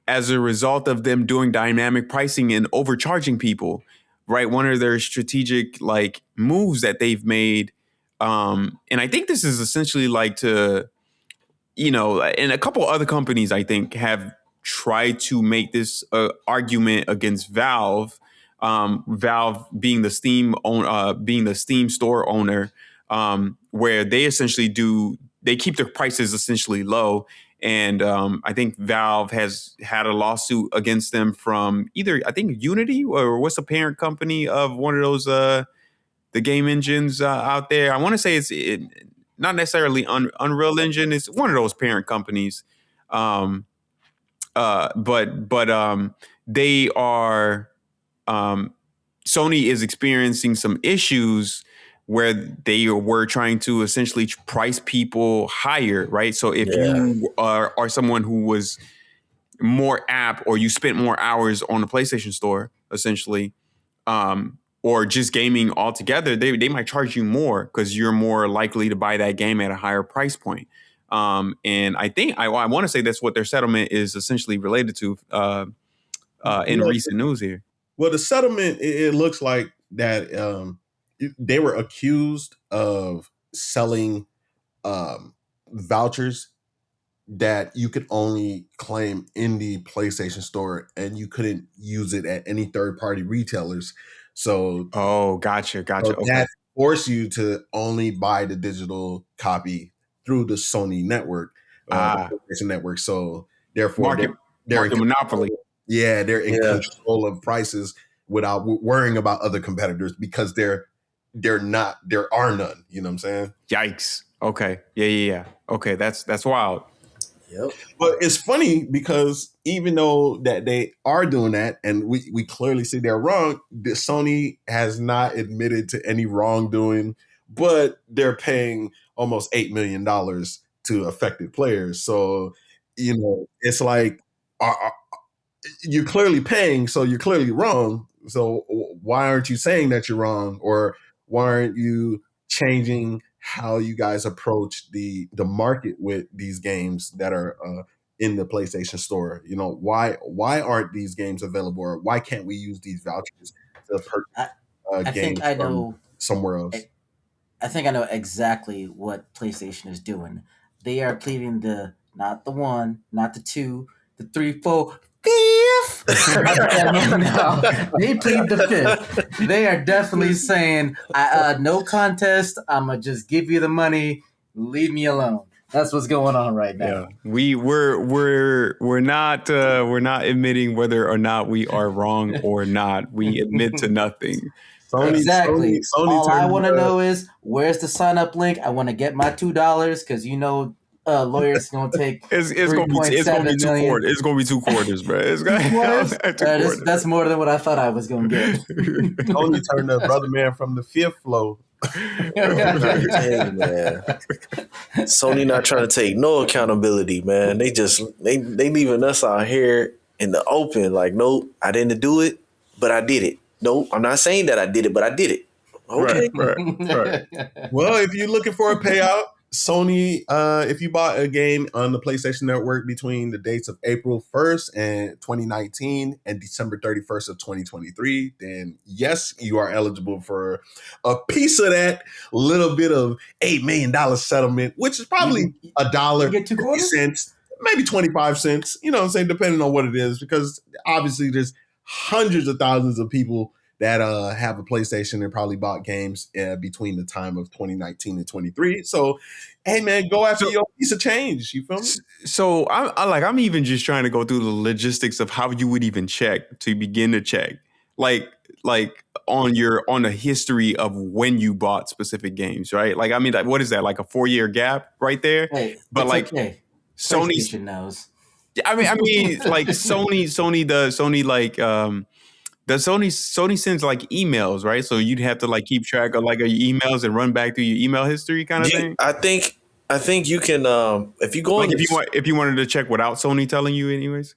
as a result of them doing dynamic pricing and overcharging people, right? One of their strategic like moves that they've made. And I think this is essentially like to, and a couple other companies I think have tried to make this argument against Valve. Valve being the Steam store owner, where they essentially they keep their prices essentially low. And I think Valve has had a lawsuit against them from either, I think, Unity, or what's the parent company of one of those, the game engines out there. I want to say it's not necessarily Unreal Engine. It's one of those parent companies. But they are, Sony is experiencing some issues where they were trying to essentially price people higher, right? So if you are someone who was more app, or you spent more hours on the PlayStation Store, essentially, or just gaming altogether, they might charge you more because you're more likely to buy that game at a higher price point. And I think I want to say that's what their settlement is essentially related to in recent news here. Well, the settlement, it looks like that they were accused of selling vouchers that you could only claim in the PlayStation Store, and you couldn't use it at any third-party retailers. So, gotcha. So Okay. that forced you to only buy the digital copy through the Sony network, the PlayStation network. So therefore, they're market monopoly. Yeah, they're in control of prices without worrying about other competitors because there are none. You know what I'm saying? Yikes. Okay. Yeah. Okay, that's wild. Yep. But it's funny because even though that they are doing that, and we clearly see they're wrong, Sony has not admitted to any wrongdoing, but they're paying almost $8 million to affected players. So, it's like, you're clearly paying, so you're clearly wrong. So why aren't you saying that you're wrong? Or why aren't you changing how you guys approach the market with these games that are in the PlayStation Store? Why aren't these games available? Or why can't we use these vouchers to purchase I think games I from know. somewhere else. I think I know exactly what PlayStation is doing. They are pleading the not the one, not the two, the three, four, fifth. No, they plead the fifth. They are definitely saying, "No contest. I'm gonna just give you the money. Leave me alone." That's what's going on right Yeah, now. we're not admitting whether or not we are wrong or not. We admit to nothing. Exactly. Sony All I turned want to know is where's the sign up link. I want to get my $2 because lawyers gonna take It's three gonna be point it's gonna be seven two million. quarters. It's gonna be 2 quarters, bro. It's gonna 2 quarters. 2 quarters. That's more than what I thought I was gonna get. Sony turned the brother man from the fifth floor. I'm trying to tell you, man. Sony not trying to take no accountability, man. They leaving us out here in the open. Like, nope, I didn't do it, but I did it. Nope, I'm not saying that I did it, but I did it. Right, Okay. right. Well, if you're looking for a payout, Sony, if you bought a game on the PlayStation Network between the dates of April 1st and 2019 and December 31st of 2023, then yes, you are eligible for a piece of that little bit of $8 million settlement, which is probably a dollar, You get 2 quarters? 50 cents, maybe 25 cents, you know what I'm saying, depending on what it is, because obviously there's hundreds of thousands of people that have a PlayStation and probably bought games between the time of 2019 and 23. So, hey man, go after your piece of change. You feel me? So I'm even just trying to go through the logistics of how you would even check to begin to check, like on a history of when you bought specific games, right? Like, I mean, like, what is that? Like a 4-year gap right there? Hey, But it's like okay. Sony's, PlayStation knows. I mean, like Sony the Sony sends like emails, right? So you'd have to like keep track of like your emails and run back through your email history kind of thing. I think you can if you go Like on if you wanted to check without Sony telling you, anyways.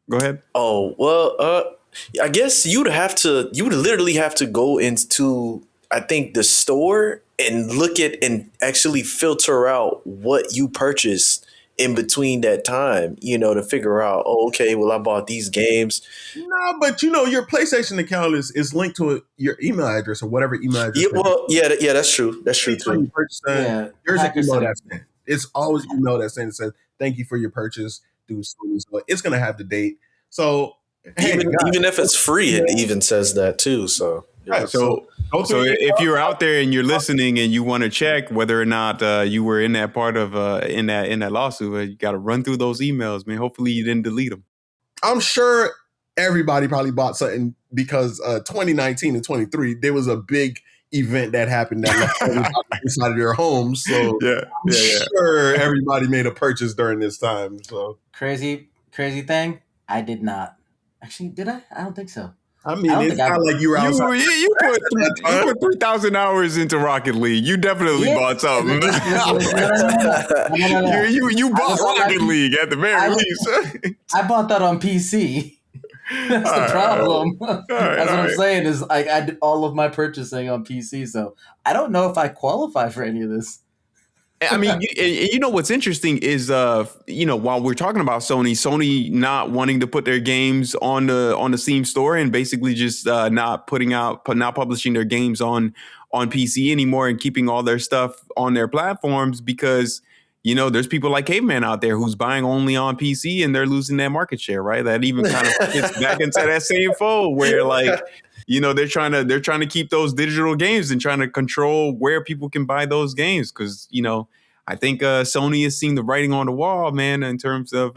Go ahead. Oh, well, I guess you would literally have to go into, I think, the store and look at and actually filter out what you purchased in between that time, to figure out, oh, okay, well, I bought these games. No, but your PlayStation account is linked to your email address or whatever email address. Yeah, well, yeah, that's true. That's true Anytime you too. purchase Yeah, there's an hackers email send- that's sent. It's always an email that's sent that says, thank you for your purchase through Sony. So it's gonna have the date. So hey, Even if it's free, it even says that too. So right, So go through your if email. you're out there and you're listening and you want to check whether or not you were in that part of in that lawsuit, you got to run through those emails, man. Hopefully you didn't delete them. I'm sure everybody probably bought something because 2019 and 23 there was a big event that happened that left everybody inside of their homes. So I'm sure everybody made a purchase during this time. So crazy thing. I did not. Actually, did I? I don't think so. I mean, it's not like you were outside. You put 3,000 hours into Rocket League. You definitely bought something. No. You bought Rocket League at the very least. I bought that on PC. That's the problem. That's what I'm saying is like I did all of my purchasing on PC, so I don't know if I qualify for any of this. I mean, you know what's interesting is, while we're talking about Sony not wanting to put their games on the Steam store and basically just not publishing their games on PC anymore and keeping all their stuff on their platforms because, there's people like Caveman out there who's buying only on PC and they're losing that market share, right? That even kind of fits back into that same fold where like, they're trying to keep those digital games and trying to control where people can buy those games because, I think Sony is seeing the writing on the wall, man, in terms of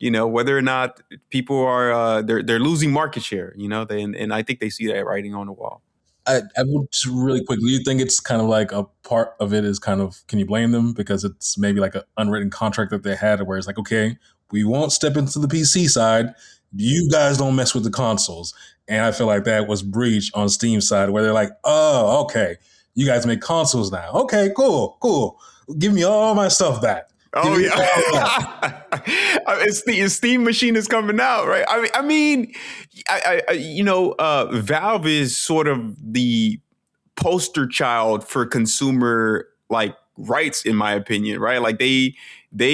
whether or not people are they're losing market share, and I think they see that writing on the wall. I would just really quick. Do you think it's kind of like a part of it is kind of, can you blame them because it's maybe like an unwritten contract that they had where it's like, okay, we won't step into the PC side. You guys don't mess with the consoles. And I feel like that was breached on Steam side where they're like, oh, okay, you guys make consoles now. Okay, cool. Give me all my stuff back. Oh yeah, Steam Machine is coming out, right? I mean, Valve is sort of the poster child for consumer like rights, in my opinion, right? Like they are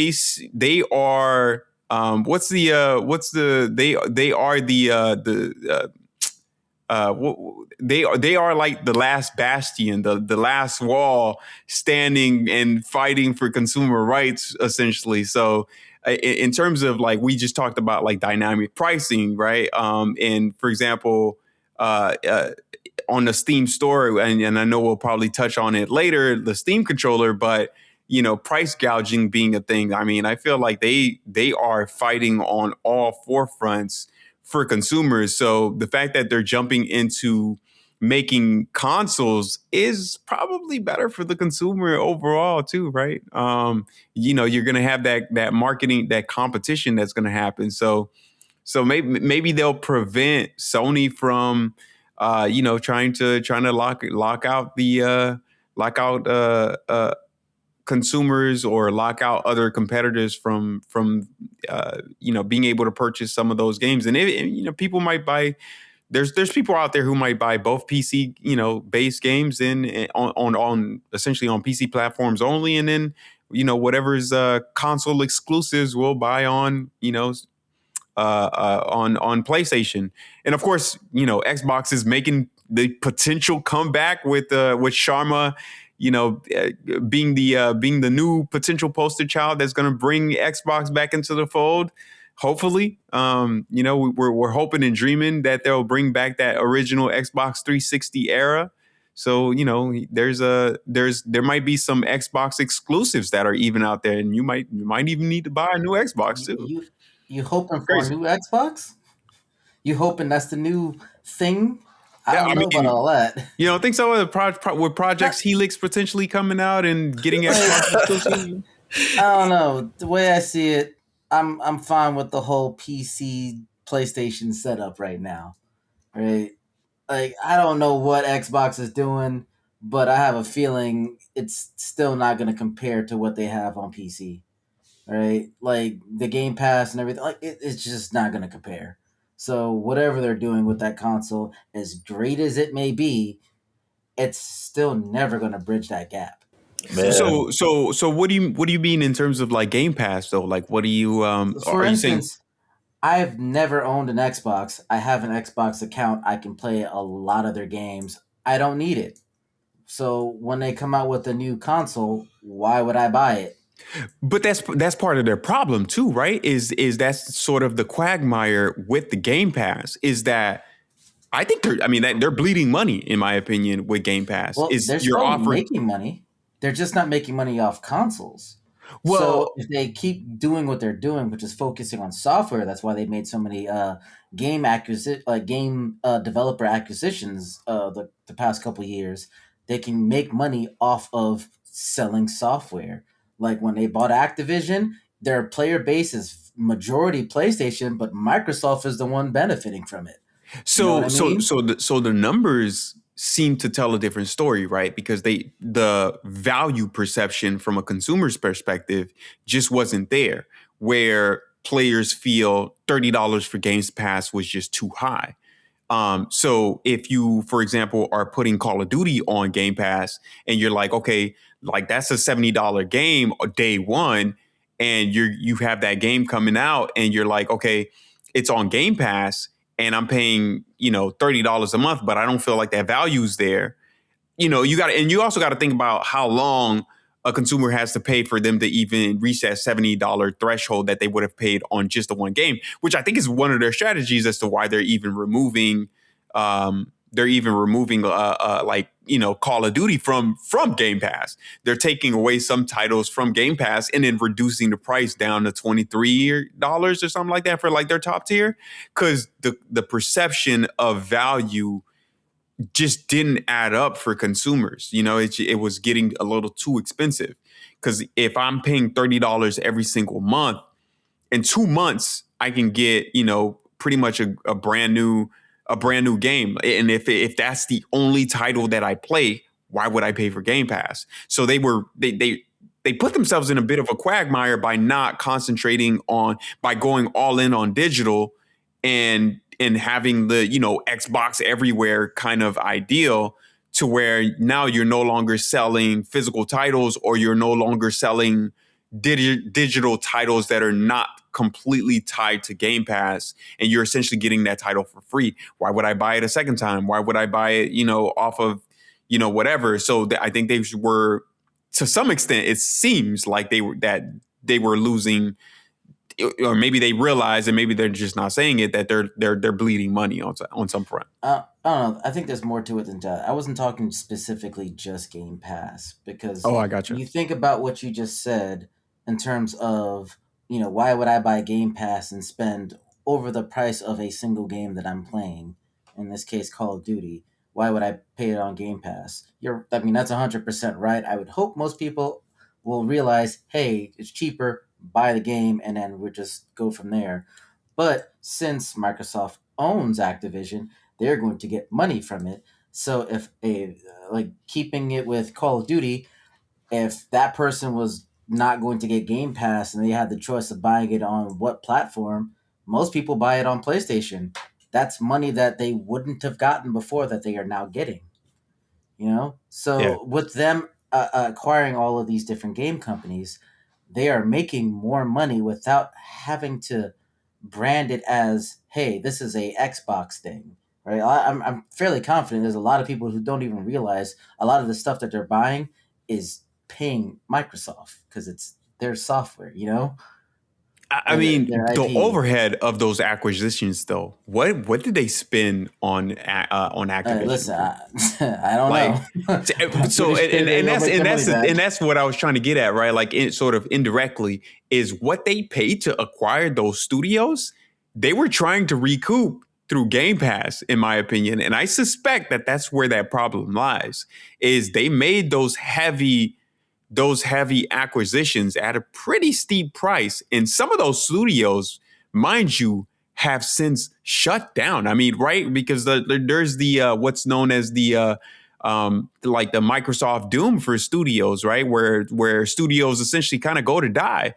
they are the they are like the last bastion, the last wall standing and fighting for consumer rights, essentially. So in terms of like, we just talked about like dynamic pricing, right? And for example, on the Steam store, and I know we'll probably touch on it later, the Steam controller, but price gouging being a thing. I mean, I feel like they are fighting on all forefronts for consumers. So the fact that they're jumping into making consoles is probably better for the consumer overall too, right? You're going to have that marketing, that competition that's going to happen. So maybe they'll prevent Sony from trying to lock out consumers, or lock out other competitors from being able to purchase some of those games. And people might buy. There's people out there who might buy both PC based games and on essentially on PC platforms only, and then whatever's console exclusives will buy on on PlayStation. And of course, Xbox is making the potential comeback with Sharma, being the new potential poster child that's going to bring Xbox back into the fold. Hopefully, we're hoping and dreaming that they'll bring back that original Xbox 360 era. So there might be some Xbox exclusives that are even out there, and you might even need to buy a new Xbox too. You hoping for Crazy. a new Xbox? You hoping that's the new thing? I don't know about all that. You don't think so? With Project Helix potentially coming out and getting Xbox exclusive? I don't know. The way I see it, I'm fine with the whole PC PlayStation setup right now. Right? Like, I don't know what Xbox is doing, but I have a feeling it's still not going to compare to what they have on PC. Right? Like the Game Pass and everything, like it's just not going to compare. So whatever they're doing with that console, as great as it may be, it's still never going to bridge that gap. Man. So what do you mean in terms of like Game Pass though? Like, what do you For are you instance, saying? I've never owned an Xbox. I have an Xbox account. I can play a lot of their games. I don't need it. So when they come out with a new console, why would I buy it? But that's part of their problem too, right? Is that's sort of the quagmire with the Game Pass, is that I think they're bleeding money, in my opinion, with Game Pass. Well, Is they're you're still offering making money. They're just not making money off consoles. well, So if they keep doing what they're doing, which is focusing on software, that's why they made so many game developer acquisitions the past couple years. They can make money off of selling software. Like when they bought Activision, their player base is majority PlayStation, but Microsoft is the one benefiting from it. You know what I mean? so the numbers seem to tell a different story, right? Because the value perception from a consumer's perspective just wasn't there, where players feel $30 for Games Pass was just too high. So if you, for example, are putting Call of Duty on Game Pass and you're like, okay, like that's a $70 game day one, and you have that game coming out and you're like, okay, it's on Game Pass and I'm paying, $30 a month, but I don't feel like that value's there. You also got to think about how long a consumer has to pay for them to even reach that $70 threshold that they would have paid on just the one game, which I think is one of their strategies as to why they're even removing Call of Duty from Game Pass. They're taking away some titles from Game Pass and then reducing the price down to $23 or something like that for like their top tier, because the perception of value just didn't add up for consumers. It was getting a little too expensive, because if I'm paying $30 every single month, in 2 months I can get pretty much a brand new game. And if that's the only title that I play, why would I pay for Game Pass? So they put themselves in a bit of a quagmire by not concentrating by going all in on digital and having the Xbox everywhere kind of ideal, to where now you're no longer selling physical titles, or you're no longer selling digital titles that are not completely tied to Game Pass, and you're essentially getting that title for free. Why would I buy it a second time? Why would I buy it, off of, whatever? So I think they were, to some extent, it seems like they were losing, or maybe they realize, and maybe they're just not saying it, that they're bleeding money on some front. I don't know. I think there's more to it than that. I wasn't talking specifically just Game Pass, because Oh, I gotcha. you think about what you just said in terms of, why would I buy Game Pass and spend over the price of a single game that I'm playing? In this case, Call of Duty. Why would I pay it on Game Pass? That's 100% right. I would hope most people will realize, hey, it's cheaper, buy the game, and then we'll just go from there. But since Microsoft owns Activision, they're going to get money from it. So if keeping it with Call of Duty, if that person was not going to get Game Pass and they had the choice of buying it on what platform, most people buy it on PlayStation. That's money that they wouldn't have gotten before that they are now getting. So Yeah. with them acquiring all of these different game companies, they are making more money without having to brand it as, hey, this is a Xbox thing, right? I'm fairly confident there's a lot of people who don't even realize a lot of the stuff that they're buying is paying Microsoft because it's their software, I mean, their the IP. overhead of those acquisitions, though, what did they spend on Activision? Listen, I don't know. So Pretty and that's what I was trying to get at, right? Like, sort of indirectly, is what they paid to acquire those studios. They were trying to recoup through Game Pass, in my opinion, and I suspect that that's where that problem lies. Is they made those heavy acquisitions at a pretty steep price. And some of those studios, mind you, have since shut down. I mean, right? Because there's the what's known as the like the Microsoft Doom for studios, right? Where studios essentially kind of go to die.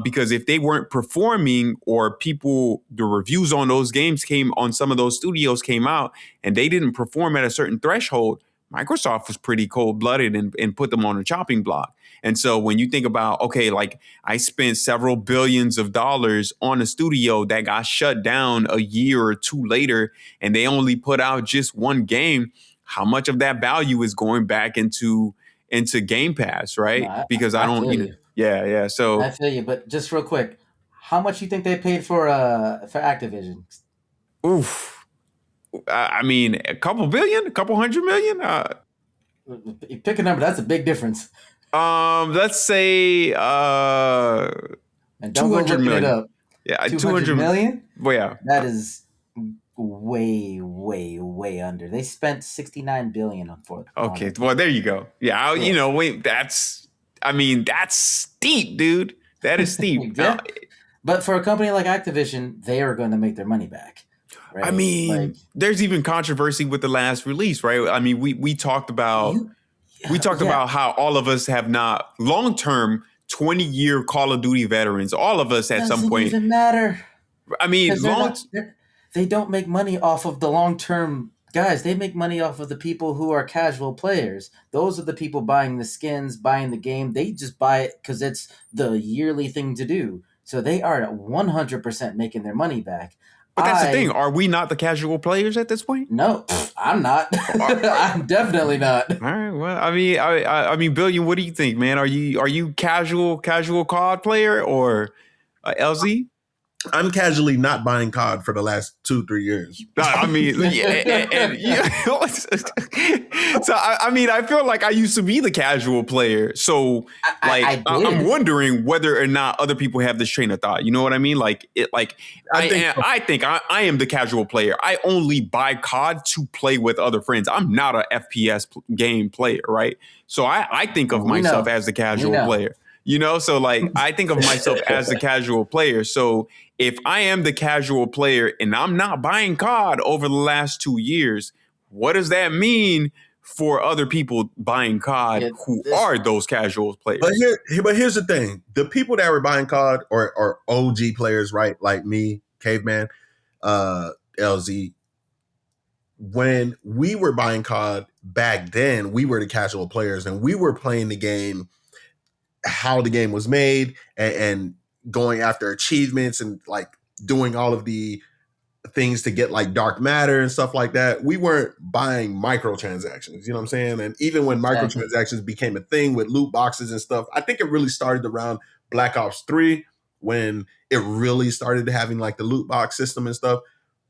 Because if they weren't performing, or the reviews on those games on some of those studios came out and they didn't perform at a certain threshold, Microsoft was pretty cold-blooded and put them on a chopping block. And so when you think about, okay, like, I spent several billions of dollars on a studio that got shut down a year or two later, and they only put out just one game, how much of that value is going back into Game Pass, right? No, Because I don't, feel you. yeah. So I feel you, but just real quick, how much you think they paid for Activision? oof. I mean, a couple billion, a couple hundred million. You pick a number. That's a big difference. Let's say And don't go 200 looking million. it up. Yeah, 200 million? Well, yeah. That is way, way, way under. They spent $69 billion for it. Okay, well, there you go. Yeah, that's steep, dude. That is steep. Yeah. But for a company like Activision, they are going to make their money back. Right? I mean, there's even controversy with the last release, right? I mean, we talked about about how all of us have not long-term 20-year Call of Duty veterans. All of us at some point. Doesn't even matter. I mean, they don't make money off of the long-term guys. They make money off of the people who are casual players. Those are the people buying the skins, buying the game. They just buy it because it's the yearly thing to do. So they are 100% making their money back. But that's the thing. Are we not the casual players at this point? No, I'm not. I'm definitely not. All right. Well, I mean, Billion, what do you think, man? Are you casual COD player, or LZ? I'm casually not buying COD for the last 2-3 years. I mean, so I mean, I feel like I used to be the casual player. So, I'm wondering whether or not other people have this train of thought. You know what I mean? Like, I think I am the casual player. I only buy COD to play with other friends. I'm not a FPS game player, right? So I think of myself as the casual player. So like, I think of myself as the casual player. So if I am the casual player and I'm not buying COD over the last 2 years, what does that mean for other people buying COD who are those casual players? But here's the thing. The people that were buying COD are OG players, right? Like me, Caveman, LZ. When we were buying COD back then, we were the casual players and we were playing the game how the game was made and going after achievements and like doing all of the things to get like dark matter and stuff like that. We weren't buying microtransactions, you know what I'm saying? And even when microtransactions became a thing with loot boxes and stuff, I think it really started around Black Ops 3 when it really started having like the loot box system and stuff.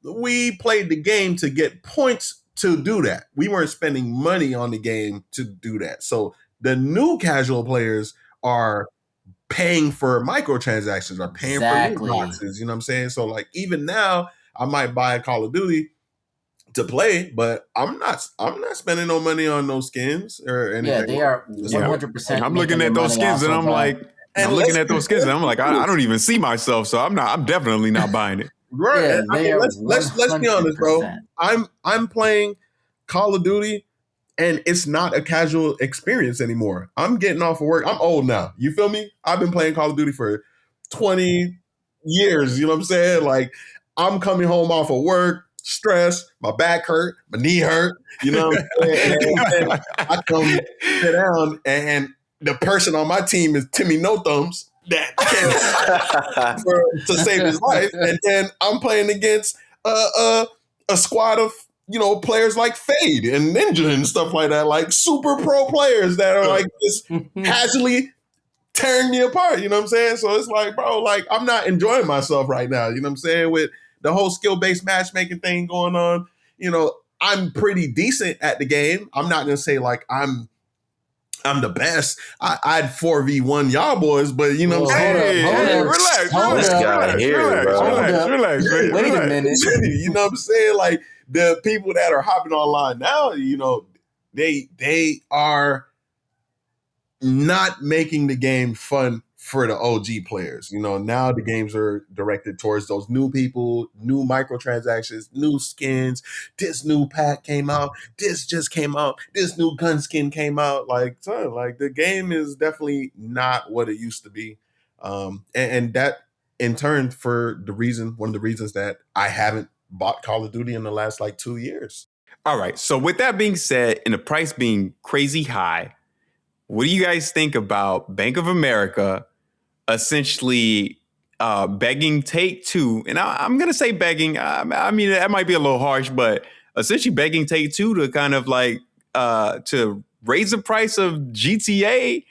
We played the game to get points to do that. We weren't spending money on the game to do that. So the new casual players are paying for microtransactions, are paying for loot boxes, you know what I'm saying? So like even now I might buy a Call of Duty to play, but I'm not spending no money on those skins or anything. Yeah, they are 100%. I'm looking at those skins and I'm like, I don't even see myself, so I'm definitely not buying it. Right. Yeah, I mean, let's be honest, bro. I'm playing Call of Duty and it's not a casual experience anymore. I'm getting off of work. I'm old now. You feel me? I've been playing Call of Duty for 20 years. You know what I'm saying? Like, I'm coming home off of work, stressed, my back hurt, my knee hurt, you know what I'm saying? And I come sit down and the person on my team is Timmy No Thumbs that can't to save his life. And then I'm playing against a squad of, you know, players like Fade and Ninja and stuff like that, like super pro players that are like just casually tearing me apart, you know what I'm saying? So it's like, bro, like I'm not enjoying myself right now, you know what I'm saying? With the whole skill-based matchmaking thing going on, you know, I'm pretty decent at the game. I'm not gonna say like I'm the best. I'd 4v1 y'all boys, but you know what I'm saying? Relax. Wait a minute. You know what I'm saying? Like the people that are hopping online now, you know, they are not making the game fun for the OG players. You know, now the games are directed towards those new people, new microtransactions, new skins. This new pack came out. This just came out. This new gun skin came out. Like, son, like the game is definitely not what it used to be. And that in turn one of the reasons that I haven't bought Call of Duty in the last like 2 years. All right. So with that being said, and the price being crazy high, what do you guys think about Bank of America essentially begging Take-Two? And I'm going to say begging. I mean, that might be a little harsh, but essentially begging Take-Two to kind of like to raise the price of GTA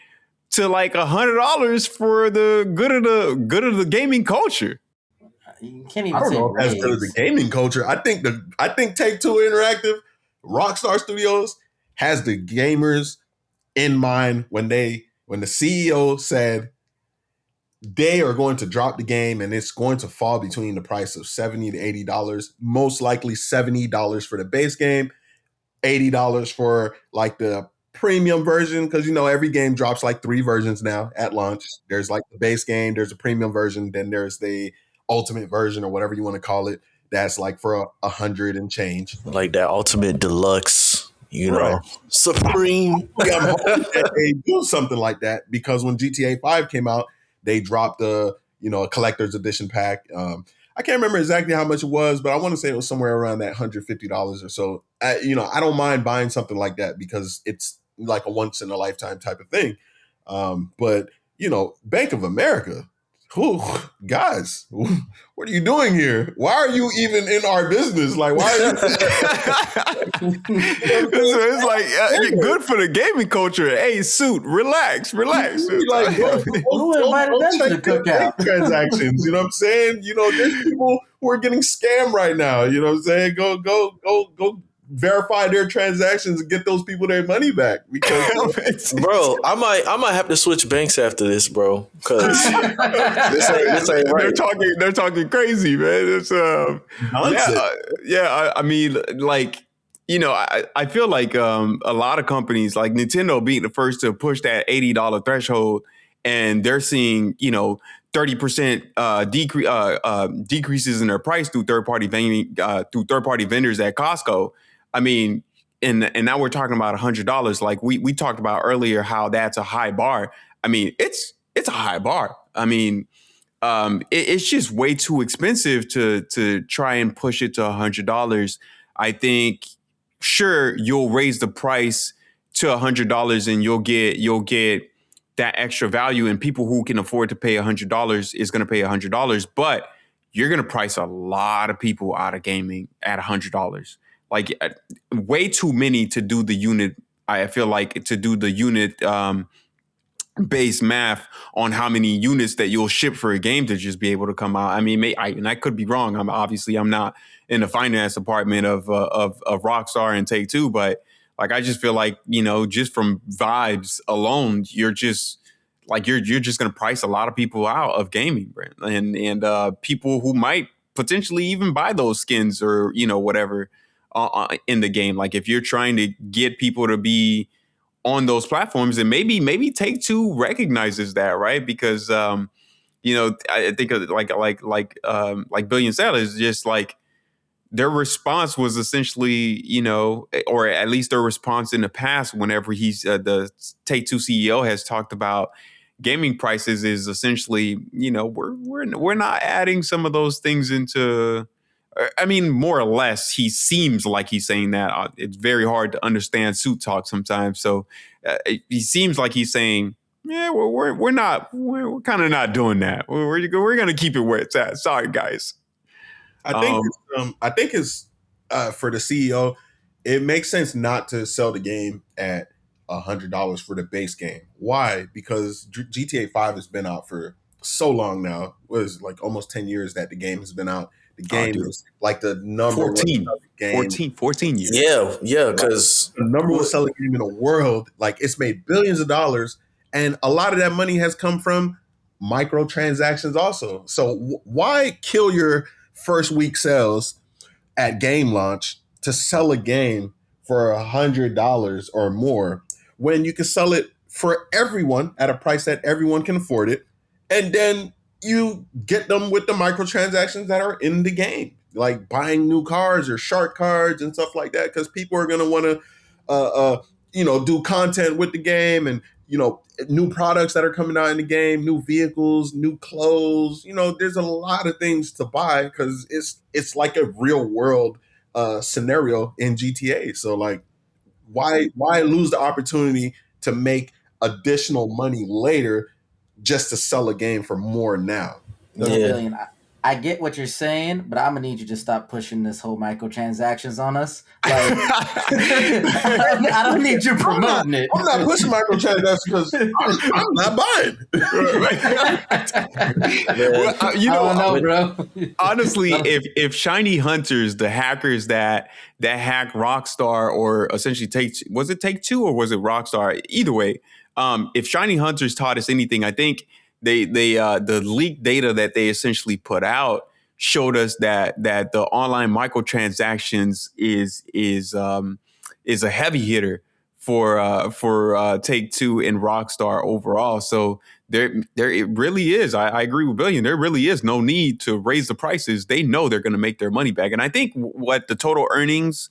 to like $100 for the good of the gaming culture. You can't even say as good as the gaming culture. I think Take-Two Interactive, Rockstar Studios has the gamers in mind when the CEO said they are going to drop the game and it's going to fall between the price of $70 to $80, most likely $70 for the base game, $80 for like the premium version, because you know every game drops like 3 versions now at launch. There's like the base game, there's a premium version, then there's the ultimate version or whatever you want to call it. That's like for 100 and change, like that ultimate deluxe. You know, right. Supreme. I'm hoping that they do something like that, because when GTA 5 came out, they dropped a collector's edition pack. I can't remember exactly how much it was, but I want to say it was somewhere around that $150 or so. I don't mind buying something like that because it's like a once in a lifetime type of thing. But Bank of America. Guys, what are you doing here? Why are you even in our business? Like, why are you? It's like good for the gaming culture. Hey, suit, relax. Like, who invited them to the cookout? Transactions, you know what I'm saying? There's people who are getting scammed right now. You know what I'm saying? Go verify their transactions and get those people their money back. Because bro, I might have to switch banks after this, bro. Because this ain't right. They're talking crazy, man. It's I mean, like, I feel like a lot of companies like Nintendo being the first to push that $80 threshold, and they're seeing 30% decreases in their price through third party vendors at Costco. I mean, and now we're talking about $100. Like we talked about earlier, how that's a high bar. I mean, it's a high bar. I mean, it's just way too expensive to try and push it to $100. I think, sure, you'll raise the price to $100 and you'll get that extra value, and people who can afford to pay $100 is going to pay $100, but you're going to price a lot of people out of gaming at $100. Like way too many to do the unit. I feel like to do the unit base math on how many units that you'll ship for a game to just be able to come out. I mean, and I could be wrong. I'm not in the finance department of Rockstar and Take-Two, but like I just feel like, you know, just from vibes alone, you're just going to price a lot of people out of gaming, and people who might potentially even buy those skins or, you know, whatever in the game. Like if you're trying to get people to be on those platforms, and maybe Take-Two recognizes that, right? Because you know, I think like Billion said, is just like their response was essentially, you know, or at least their response in the past, whenever he's the Take-Two CEO has talked about gaming prices, is essentially, you know, we're not adding some of those things into. I mean, more or less, he seems like he's saying that. It's very hard to understand suit talk sometimes. So he seems like he's saying, yeah, we're kind of not doing that. We're going to keep it where it's at. Sorry, guys. I think it's for the CEO, it makes sense not to sell the game at $100 for the base game. Why? Because GTA 5 has been out for so long now. It was like almost 10 years that the game has been out. The game is like the number 14, one game. 14 years. Yeah, because the number one selling game in the world. Like it's made billions of dollars, and a lot of that money has come from microtransactions also. So why kill your first week sales at game launch to sell a game for $100 or more when you can sell it for everyone at a price that everyone can afford it, and then you get them with the microtransactions that are in the game, like buying new cars or shark cards and stuff like that, because people are going to want to, you know, do content with the game, and, you know, new products that are coming out in the game, new vehicles, new clothes. You know, there's a lot of things to buy because it's like a real world scenario in GTA. So like, why lose the opportunity to make additional money later just to sell a game for more now? Billion, I get what you're saying, but I'm gonna need you to stop pushing this whole microtransactions on us. Like, I don't need you promoting it. I'm not pushing microtransactions because I'm not buying. Well, you know, I don't know, bro. Honestly, if Shiny Hunters, the hackers that hack Rockstar, or essentially Take-Two or was it Rockstar? Either way, if Shiny Hunters taught us anything, I think the leaked data that they essentially put out showed us that the online microtransactions is a heavy hitter for Take-Two and Rockstar overall. So there it really is. I agree with Billion. There really is no need to raise the prices. They know they're going to make their money back. And I think what the total earnings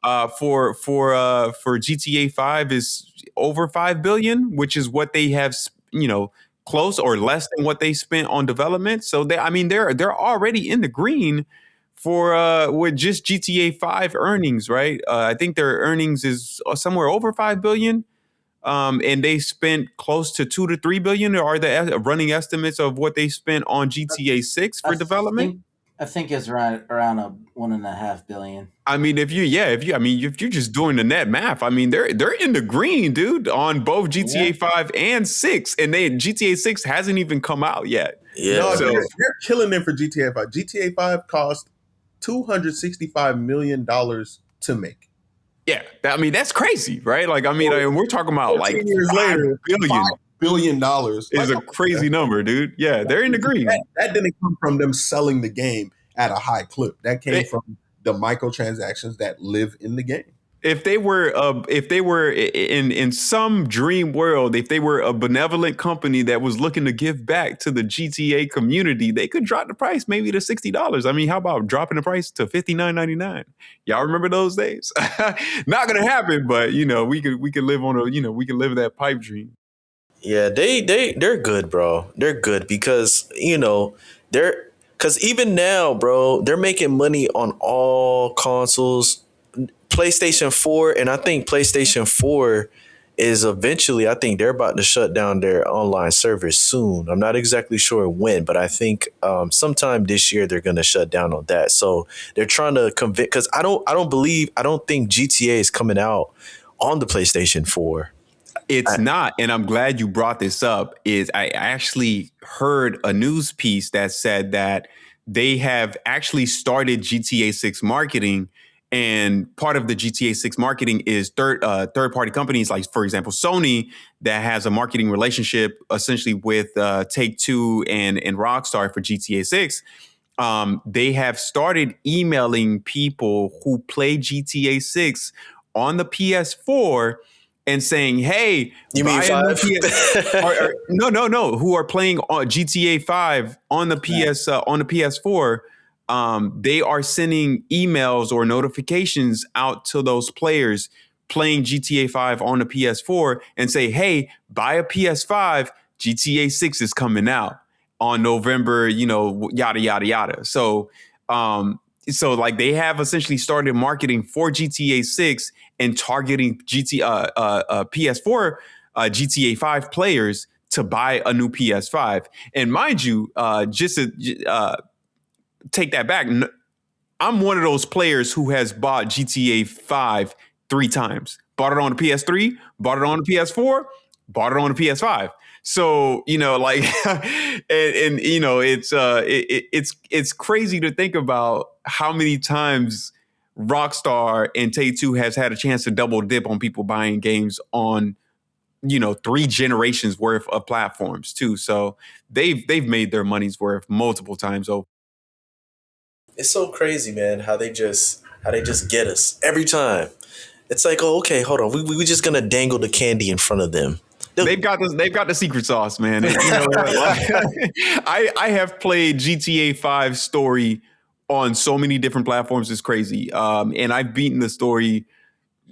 for GTA 5 is over $5 billion, which is what they have, you know, close or less than what they spent on development. So they're already in the green for with just GTA 5 earnings, right? I think their earnings is somewhere over $5 billion. And they spent close to $2 to $3 billion, or the running estimates of what they spent on GTA 6 for development. I think it's around a $1.5 billion. I mean, if you're just doing the net math, I mean, they're in the green, dude, on both GTA 5 and 6, and GTA 6 hasn't even come out yet. Yeah, no, so they're killing them for GTA 5. GTA 5 cost $265 million to make. Yeah, I mean, that's crazy, right? Like, I mean, we're talking about like 15 years later, $5 billion is a crazy number, dude. Yeah, they're in the green. That didn't come from them selling the game at a high clip. That came from the microtransactions that live in the game. If they were in some dream world, if they were a benevolent company that was looking to give back to the GTA community, they could drop the price maybe to $60. I mean, how about dropping the price to $59.99? Y'all remember those days? Not gonna happen, but you know, we could live we could live that pipe dream. Yeah, they're good, bro. They're good because, you know, because even now, bro, they're making money on all consoles. PlayStation 4, and I think PlayStation 4 is eventually, I think they're about to shut down their online service soon. I'm not exactly sure when, but I think sometime this year they're going to shut down on that. So they're trying to convince, because I don't think GTA is coming out on the PlayStation 4. It's not, and I'm glad you brought this up. Is I actually heard a news piece that said that they have actually started GTA 6 marketing, and part of the GTA 6 marketing is third party companies, like for example Sony, that has a marketing relationship essentially with Take Two and Rockstar for GTA 6. They have started emailing people who play GTA 6 on the PS4 and saying, "Hey, You mean buy a new 5? no, who are playing on GTA 5 on the PS4." They are sending emails or notifications out to those players playing GTA 5 on the PS4 and say, "Hey, buy a PS5. GTA 6 is coming out on November, yada yada yada." So like they have essentially started marketing for GTA 6 and targeting PS4 GTA 5 players to buy a new PS5. And mind you, just to take that back, I'm one of those players who has bought GTA 5 3 times. Bought it on the PS3, bought it on the PS4, bought it on the PS5. So, like, and it's crazy to think about how many times Rockstar and Take-Two has had a chance to double dip on people buying games on, 3 generations worth of platforms too. So they've made their money's worth multiple times over. It's so crazy, man, how they just get us every time. It's like, oh, okay, hold on. We just gonna dangle the candy in front of them. They've got the secret sauce, man. And, I have played GTA 5 story on so many different platforms. It's crazy. And I've beaten the story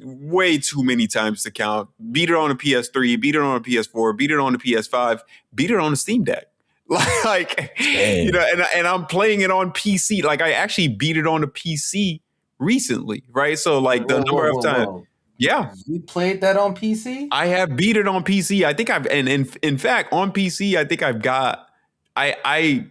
way too many times to count. Beat it on the PS3, beat it on the PS4, beat it on the PS5, beat it on the Steam Deck. And I'm playing it on PC. Like I actually beat it on the PC recently, right? So like the number of times. Yeah. You played that on PC? I have beat it on PC. I think in fact on PC, I think I've got I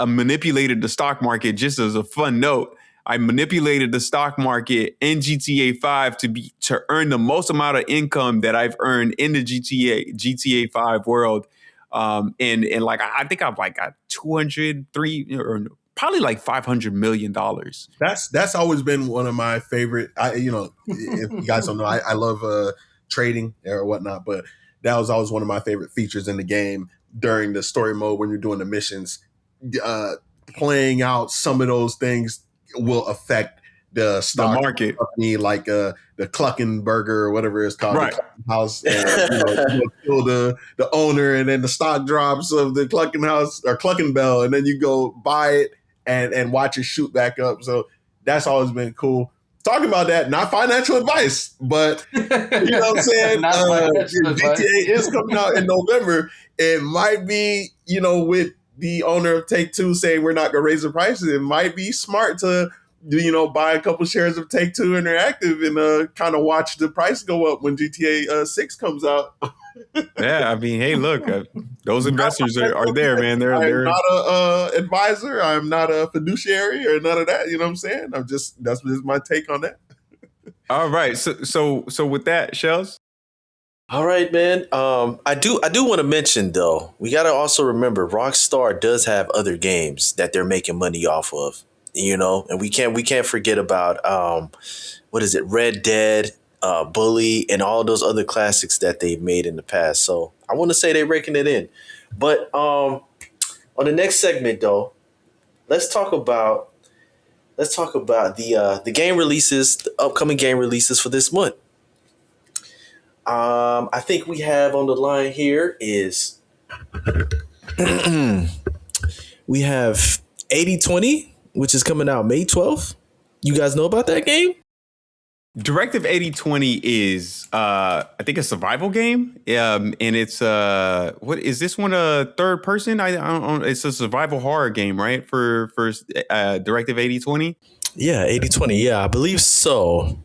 manipulated the stock market. Just as a fun note, I manipulated the stock market in GTA 5 to earn the most amount of income that I've earned in the GTA 5 world. And like I think I've like got 203 or probably like $500 million. That's always been one of my favorite. If you guys don't know, I love trading or whatnot, but that was always one of my favorite features in the game during the story mode when you're doing the missions. Playing out some of those things will affect the stock market company, like the Cluckenberger or whatever it's called, right? The house, you kill the owner, and then the stock drops of the Clucken house or Cluckenbell, and then you go buy it and watch it shoot back up. So that's always been cool. Talking about that, not financial advice, but you know what I'm saying? GTA is coming out in November. It might be, with the owner of Take-Two saying we're not going to raise the prices, it might be smart to, buy a couple shares of Take-Two Interactive and kind of watch the price go up when GTA 6 comes out. Yeah, I mean, hey, look, those investors are there, man. I'm not a advisor. I'm not a fiduciary or none of that. You know what I'm saying? That's just my take on that. All right. So with that, Shells. All right, man. I do want to mention though, we got to also remember Rockstar does have other games that they're making money off of, and we can't forget about what is it, Red Dead, Bully, and all those other classics that they've made in the past. So I want to say they're raking it in. But on the next segment though, let's talk about the game releases, the upcoming game releases for this month. I think we have on the line here is we have 8020, which is coming out May 12th. You guys know about that game? Directive 8020 is I think a survival game. And it's what is this one, a third person? I don't, it's a survival horror game, right? For Directive 8020? Yeah, 8020. Yeah, I believe so.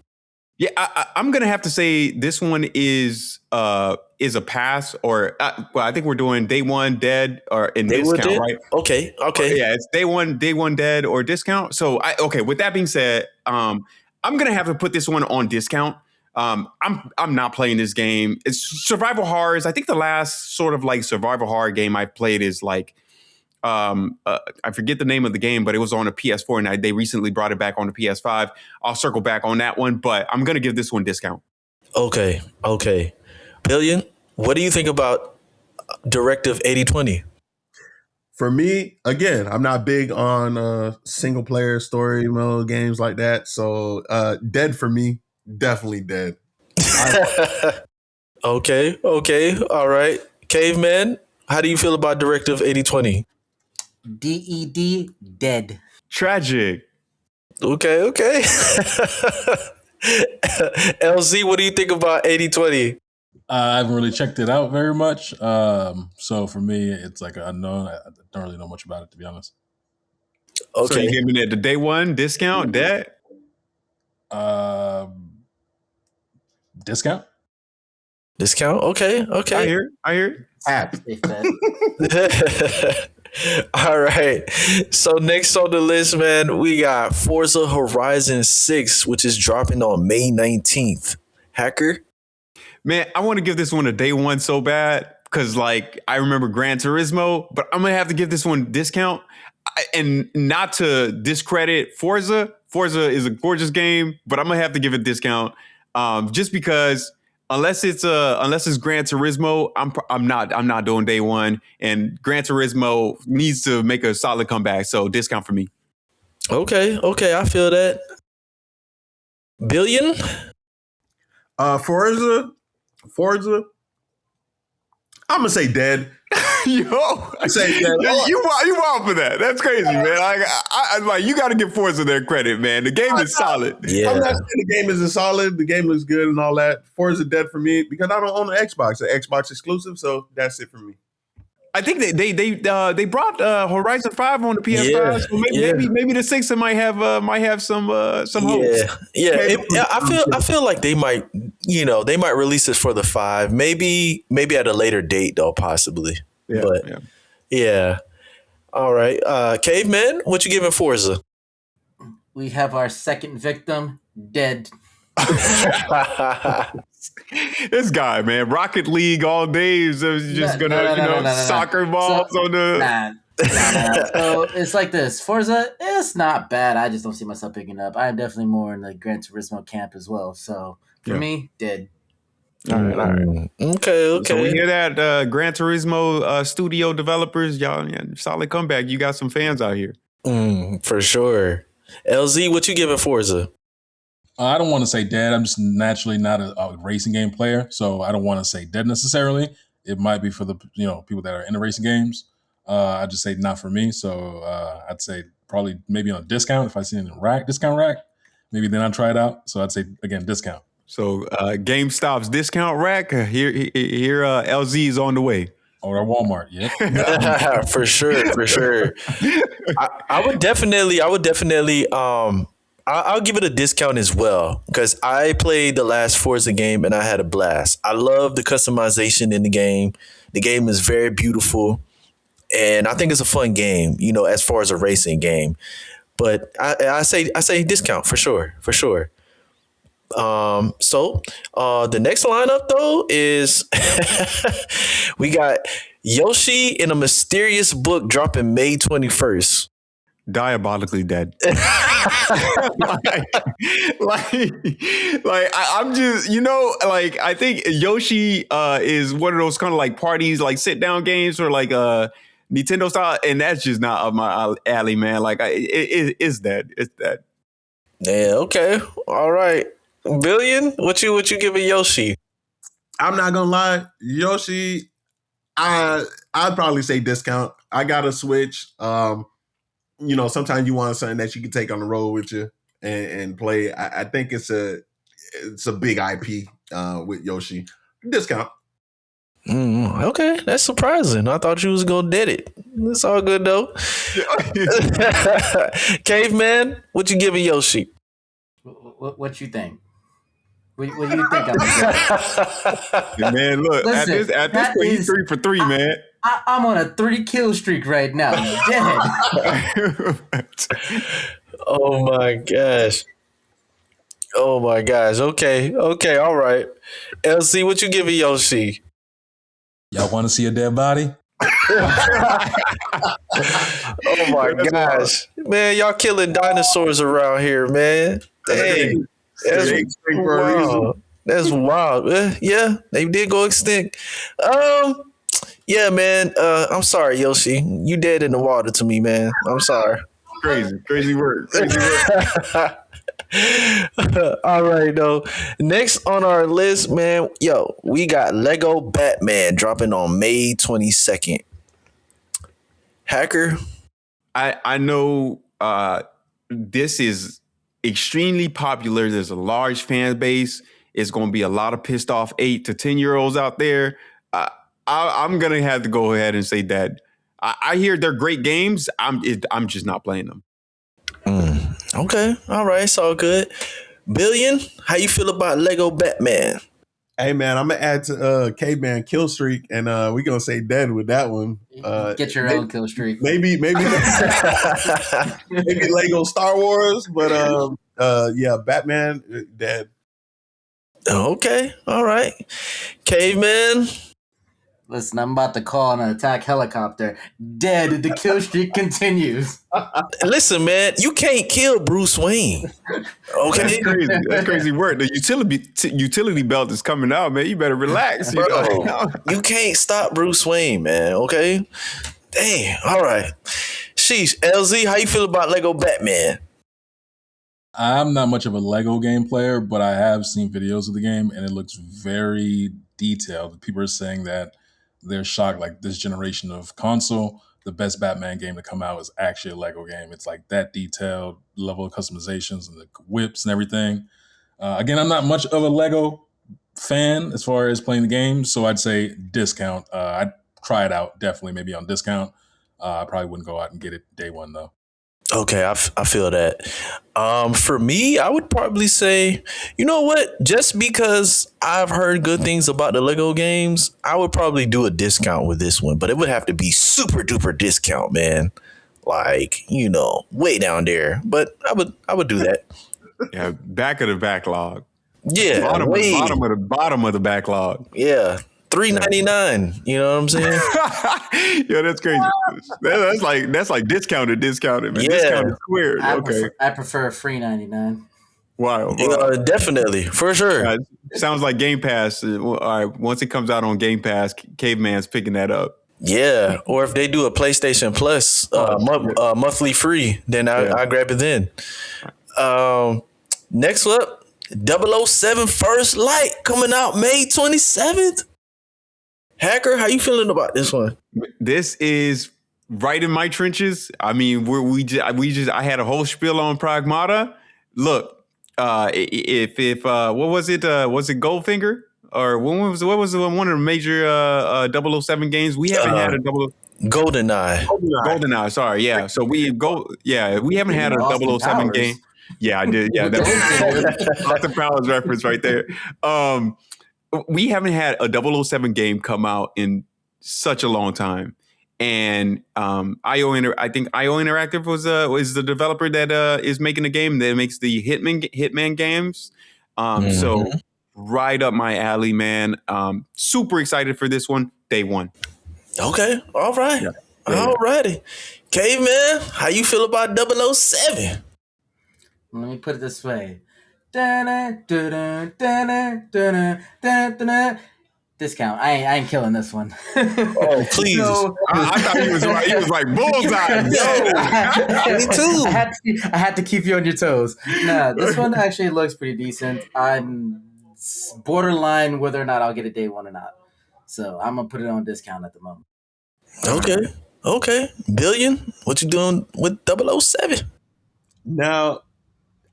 Yeah, I'm gonna have to say this one is a pass, or well, I think we're doing day one dead or in They were discount, dead. right? Okay. Okay. Yeah, it's day one dead or discount. So okay. With that being said, I'm gonna have to put this one on discount. I'm not playing this game. It's survival horrors. I think the last sort of like survival horror game I played is like I forget the name of the game, but it was on a PS4, and they recently brought it back on the PS5. I'll circle back on that one, but I'm gonna give this one discount. Okay. Okay. Billion. What do you think about Directive 8020? For me, again, I'm not big on single player story mode games like that. So dead for me, definitely dead. Okay. Okay. All right. Caveman, how do you feel about Directive 8020? DED dead. Tragic. Okay. Okay. LZ, what do you think about 8020? I haven't really checked it out very much. So for me, it's like an unknown. I don't really know much about it, to be honest. So you Okay. giving it the day one discount, dead? Discount? Discount? Okay. Okay. I hear. Safe bet. All right. So next on the list, man, we got Forza Horizon 6, which is dropping on May 19th. Hacker? Man, I want to give this one a day one so bad because, like, I remember Gran Turismo, but I'm gonna have to give this one discount. And not to discredit Forza. Forza is a gorgeous game, but I'm gonna have to give it discount just because unless it's Gran Turismo, I'm not doing day one, and Gran Turismo needs to make a solid comeback. So discount for me. Okay. Okay. I feel that. Billion? Forza, I'm gonna say dead. Yo, I say dead. you wild for that. That's crazy, man. I like you got to give Forza their credit, man. The game is solid. Yeah. I'm not saying the game isn't solid. The game looks good and all that. Forza dead for me because I don't own an Xbox. An Xbox exclusive, so that's it for me. I think they brought Horizon 5 on the PS5, Yeah, so maybe the 6 might have some hopes. Yeah. I feel like they might release it for the 5. Maybe at a later date though, possibly. Yeah. All right. Caveman, what you giving Forza? We have our second victim dead. This guy, man, Rocket League all day is just soccer balls on the. Nah. So it's like this. Forza, it's not bad. I just don't see myself picking up. I'm definitely more in the Gran Turismo camp as well. So for me, dead. All right. Okay. So we hear that Gran Turismo studio developers, y'all, solid comeback. You got some fans out here. For sure. LZ, what you giving Forza? I don't want to say dead. I'm just naturally not a racing game player, so I don't want to say dead necessarily. It might be for the people that are into racing games. I just say not for me. So I'd say probably maybe on a discount if I see it in a discount rack. Maybe then I'll try it out. So I'd say again discount. So GameStop's discount rack here. LZ is on the way. Or Walmart, yeah. For sure. I would definitely. I'll give it a discount as well because I played the last Forza game and I had a blast. I love the customization in the game. The game is very beautiful, and I think it's a fun game. As far as a racing game, but I say discount for sure. So the next lineup though is we got Yoshi in a Mysterious Book dropping May 21st. Diabolically dead. I'm just, I think Yoshi is one of those kind of like parties, like sit down games or like Nintendo style, and that's just not up my alley, man. Like it's that. Yeah. Okay. All right. Billion. What you giving Yoshi? I'm not gonna lie, Yoshi. I'd probably say discount. I got a Switch. Sometimes you want something that you can take on the road with you and play. I think it's a big IP with Yoshi. Discount. Okay, that's surprising. I thought you was gonna dead it. It's all good though. Caveman, what you giving Yoshi? What you think? What do you think I'm getting? Man, look, Listen, at this point, he's 3 for 3, man. I'm on a 3-kill streak right now. Dead. Oh my gosh. Oh my gosh. Okay. Okay. All right. LC, what you giving Yoshi? Y'all want to see a dead body? Oh my gosh. Man, y'all killing dinosaurs around here, man. Dang. That's wild. That's wild. Yeah, they did go extinct. Yeah, man. I'm sorry, Yoshi. You dead in the water to me, man. I'm sorry. Crazy word. All right, though. Next on our list, man, we got Lego Batman dropping on May 22nd. Hacker. I know this is extremely popular. There's a large fan base. It's going to be a lot of pissed off 8 to 10-year-olds out there. I'm going to have to go ahead and say that I hear they're great games. I'm just not playing them. Okay. All right. It's all good. Billion, how you feel about Lego Batman? Hey man, I'm gonna add to Caveman kill streak, and we're gonna say dead with that one. Get your own kill streak. Maybe maybe Lego Star Wars, but yeah, Batman dead. Okay, all right. Caveman. Listen, I'm about to call an attack helicopter. Dead. The kill streak continues. Listen, man, you can't kill Bruce Wayne. Okay, That's crazy. That's crazy work. The utility belt is coming out, man. You better relax, bro. You can't stop Bruce Wayne, man. Okay, dang. All right. Sheesh, LZ, how you feel about Lego Batman? I'm not much of a Lego game player, but I have seen videos of the game, and it looks very detailed. People are saying that they're shocked, like this generation of console, the best Batman game to come out is actually a Lego game. It's like that detailed level of customizations and the whips and everything. Again, I'm not much of a Lego fan as far as playing the game, so I'd say discount. I'd try it out, definitely, maybe on discount. I probably wouldn't go out and get it day one, though. Okay, I feel that. For me, I would probably say, you know what? Just because I've heard good things about the Lego games, I would probably do a discount with this one, but it would have to be super duper discount, man. Like, way down there. But I would do that. Yeah, back of the backlog. Yeah, bottom of the backlog. Yeah. $3.99. You know what I'm saying? Yeah, that's crazy. That's like discounted, man. Yeah. Discounted squared. I prefer free 99. Wow. Definitely, for sure. Sounds like Game Pass. All right, once it comes out on Game Pass, Caveman's picking that up. Yeah, or if they do a PlayStation Plus monthly free, then I grab it then. Next up, 007 First Light coming out May 27th. Hacker, how you feeling about this one? This is right in my trenches. I mean, I had a whole spiel on PRAGMATA. Look, if what was it? Was it Goldfinger or what was one of the major 007 games? We haven't had a GoldenEye. Sorry, yeah. So we haven't had a 007 game. Yeah, I did. Yeah, that's Austin Powers reference right there. We haven't had a 007 game come out in such a long time. And IO Interactive is the developer that is making the game that makes the Hitman games. So right up my alley, man. Super excited for this one. Day one. Okay. All right. Yeah. All righty. Caveman, how you feel about 007? Let me put it this way. Discount. I ain't killing this one. Oh, please. I thought he was like bullseye. Me too. I had to keep you on your toes. Nah, this one actually looks pretty decent. I'm borderline whether or not I'll get a day one or not. So I'm going to put it on discount at the moment. Okay. Billion, what you doing with 007? Now,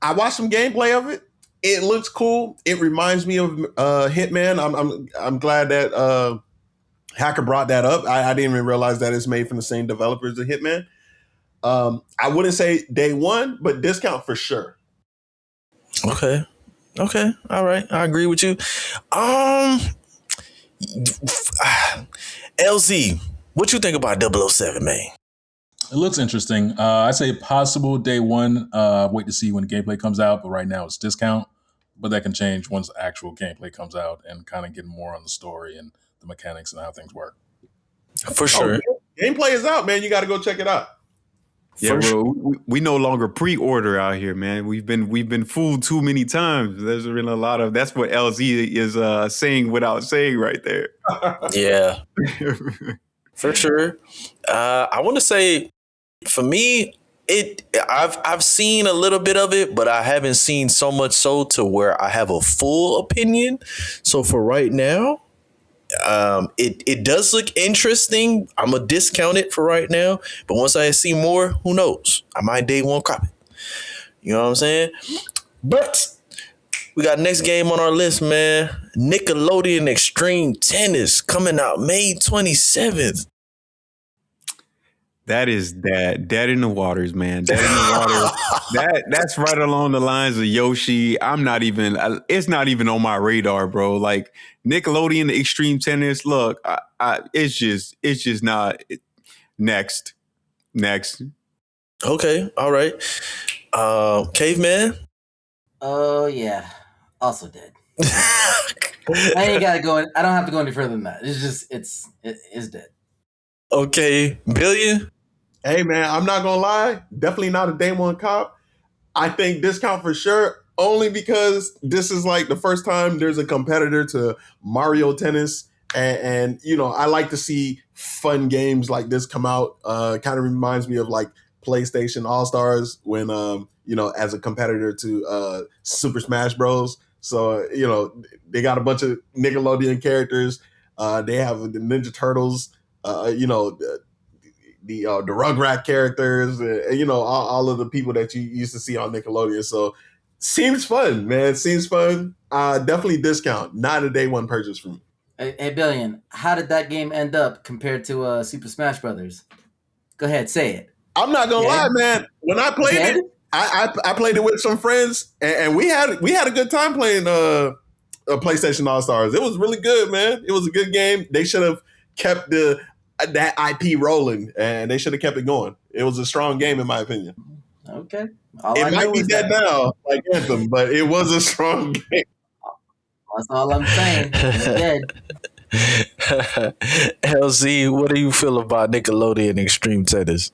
I watched some gameplay of it. It looks cool. It reminds me of Hitman. I'm glad that Hacker brought that up. I didn't even realize that it's made from the same developers as Hitman. I wouldn't say day one, but discount for sure. Okay. Okay, all right, I agree with you. Um, LZ, what you think about 007, man? It looks interesting. I say possible day one. Wait to see when the gameplay comes out, but right now it's discount. But that can change once the actual gameplay comes out and kind of get more on the story and the mechanics and how things work. For Oh, sure, gameplay is out, man. You got to go check it out. Yeah, for sure. we no longer pre-order out here, man. We've been fooled too many times. There's been a lot of that's what LZ is saying without saying right there. Yeah, for sure. I want to say, for me, I've seen a little bit of it, but I haven't seen so much so to where I have a full opinion. So for right now, it does look interesting. I'm gonna discount it for right now, but once I see more, who knows? I might day one copy. You know what I'm saying? But we got next game on our list, man. Nickelodeon Extreme Tennis coming out May 27th. That is dead in the waters, man. Dead in the water. That's right along the lines of Yoshi. It's not even on my radar, bro. Like Nickelodeon Extreme Tennis. Look, it's just not. Next. Okay, all right. Caveman. Oh yeah, also dead. I ain't gotta go. I don't have to go any further than that. It's just it's dead. Okay, Billion. Hey, man, I'm not going to lie. Definitely not a day one cop. I think discount for sure, only because this is like the first time there's a competitor to Mario Tennis. And you know, I like to see fun games like this come out. Kind of reminds me of like PlayStation All Stars when, you know, as a competitor to Super Smash Bros. So, you know, they got a bunch of Nickelodeon characters. They have the Ninja Turtles, you know, the Rugrat characters, you know, all of the people that you used to see on Nickelodeon. So seems fun, man. Seems fun. Definitely discount. Not a day one purchase for me. Hey, Billion, how did that game end up compared to Super Smash Brothers? Go ahead, say it. I'm not gonna lie, Dead? man. When I played Dead? it, I played it with some friends, and we had a good time playing PlayStation All Stars. It was really good, man. It was a good game. They should have kept that IP rolling, and they should have kept it going. It was a strong game, in my opinion. Okay. All I It might know be is dead that now, like Anthem, but it was a strong game. that's all I'm saying. It's dead. LZ, what do you feel about Nickelodeon Extreme Tennis?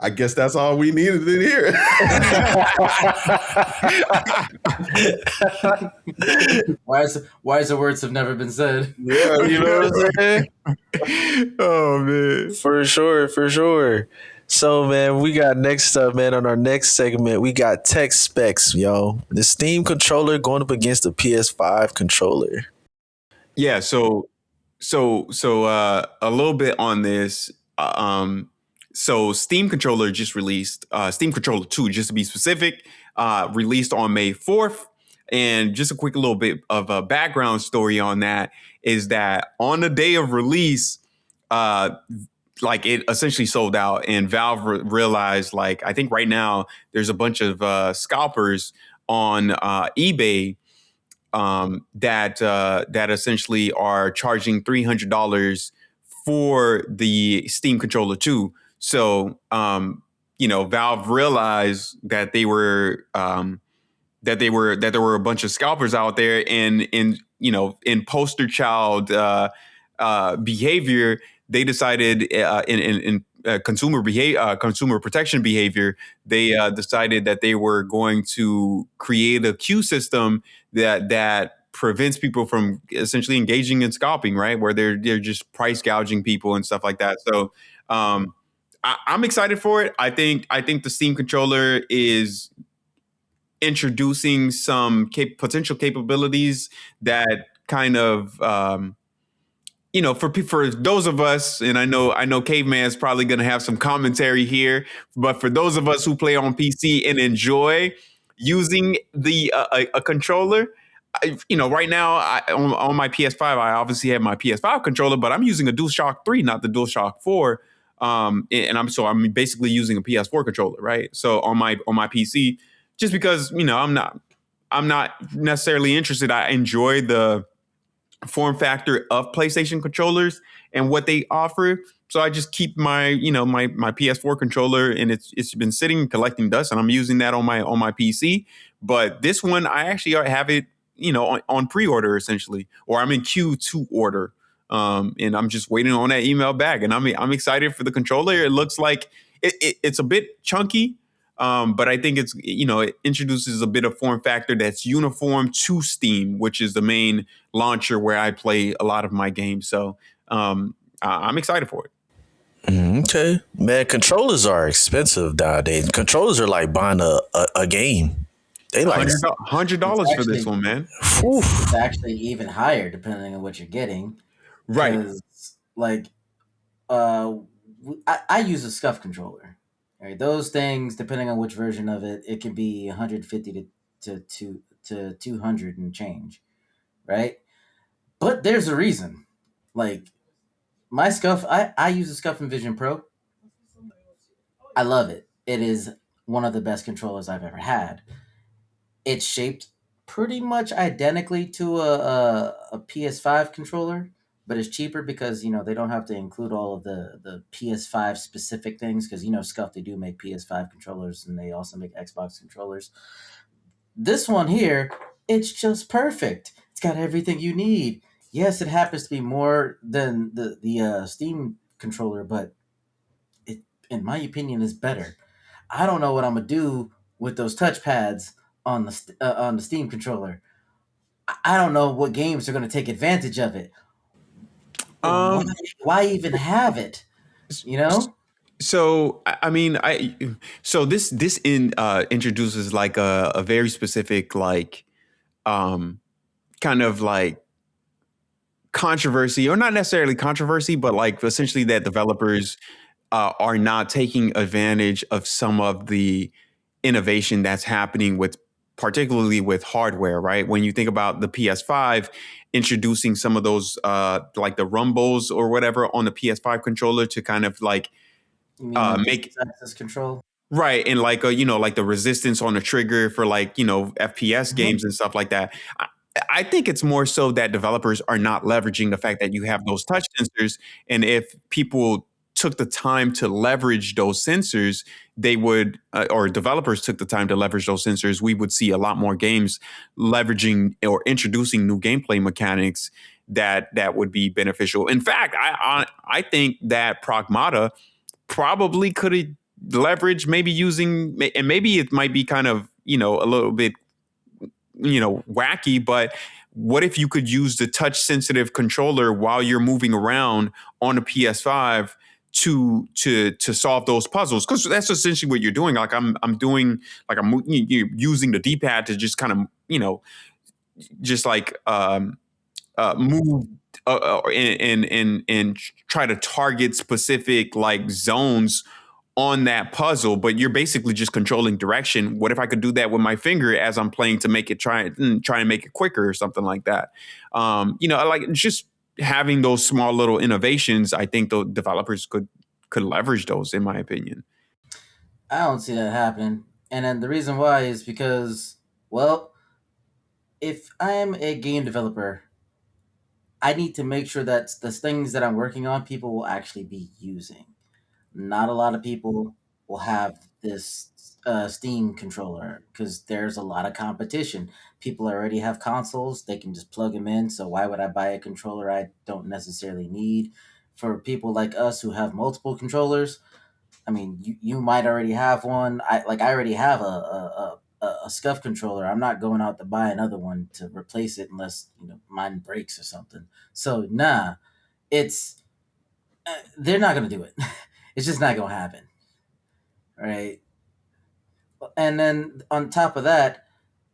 I guess that's all we needed to hear. Wiser words have never been said. Yeah, You know what I'm saying? Oh man. For sure, for sure. So, man, we got next up, man, on our next segment, we got tech specs, yo. The Steam controller going up against the PS5 controller. Yeah. So a little bit on this. So Steam Controller just released, Steam Controller 2, just to be specific, released on May 4th. And just a quick little bit of a background story on that is that on the day of release, like it essentially sold out, and Valve realized, like, I think right now there's a bunch of scalpers on eBay that essentially are charging $300 for the Steam Controller 2. So, you know, Valve realized that there were a bunch of scalpers out there, and in poster child behavior, they decided in consumer protection behavior, they decided that they were going to create a queue system that prevents people from essentially engaging in scalping, right? Where they're just price gouging people and stuff like that. So I'm excited for it. I think the Steam controller is introducing some potential capabilities that kind of for those of us, and I know Caveman's probably going to have some commentary here, but for those of us who play on PC and enjoy using a controller, right now on my PS5, I obviously have my PS5 controller, but I'm using a DualShock 3, not the DualShock 4. And I'm basically using a PS4 controller, right? So on my PC, just because I'm not necessarily interested. I enjoy the form factor of PlayStation controllers and what they offer. So I just keep my, my PS4 controller, and it's been sitting collecting dust, and I'm using that on my PC. But this one, I actually have it, on pre-order essentially, or I'm in queue to order. And I'm just waiting on that email back, and I'm excited for the controller. It looks like it's a bit chunky, but I think it introduces a bit of form factor that's uniform to Steam, which is the main launcher where I play a lot of my games. So I'm excited for it. Okay, man. Controllers are expensive nowadays. Controllers are like buying a game. They like $100 for this one, man. It's actually even higher depending on what you're getting. Right. Because, like, I use a scuff controller. Right? Those things, depending on which version of it, it can be 150 to 200 and change, right? But there's a reason. Like, my scuff, I use a Scuff Vision Pro. I love it. It is one of the best controllers I've ever had. It's shaped pretty much identically to a PS5 controller, but it's cheaper because they don't have to include all of the PS5 specific things because Scuff, they do make PS5 controllers and they also make Xbox controllers. This one here, it's just perfect. It's got everything you need. Yes, it happens to be more than the Steam controller, but it, in my opinion, is better. I don't know what I'm gonna do with those touchpads on the Steam controller. I don't know what games are gonna take advantage of it. Why, Um, why even have it? You know? so I mean, this introduces like a very specific like kind of like controversy, or not necessarily controversy, but like essentially that developers are not taking advantage of some of the innovation that's happening with, particularly with hardware, right? When you think about the PS5 introducing some of those like the rumbles or whatever on the PS5 controller to kind of like You mean like make access control? right, and like like the resistance on the trigger for like FPS games and stuff like that. I think it's more so that developers are not leveraging the fact that you have those touch sensors, and if people took the time to leverage those sensors, they would, or developers took the time to leverage those sensors, we would see a lot more games leveraging or introducing new gameplay mechanics that would be beneficial. In fact, I think that Pragmata probably could have leveraged maybe using, and maybe it might be kind of a little bit wacky, but what if you could use the touch sensitive controller while you're moving around on a PS5 to solve those puzzles? Because that's essentially what you're doing. Like I'm doing, like I'm using the D-pad to just kind of just like move and try to target specific like zones on that puzzle, but you're basically just controlling direction. What if I could do that with my finger as I'm playing to make it try and make it quicker or something like that? Like just having those small little innovations, I think the developers could leverage those, in my opinion. I don't see that happening. And then the reason why is because, well, if I am a game developer, I need to make sure that the things that I'm working on, people will actually be using. Not a lot of people will have this Steam controller because there's a lot of competition. People already have consoles, they can just plug them in. So why would I buy a controller I don't necessarily need? For people like us who have multiple controllers, I mean, you might already have one. I already have a Scuff controller. I'm not going out to buy another one to replace it unless mine breaks or something. So nah, it's they're not gonna do it. It's just not gonna happen, right? And then on top of that,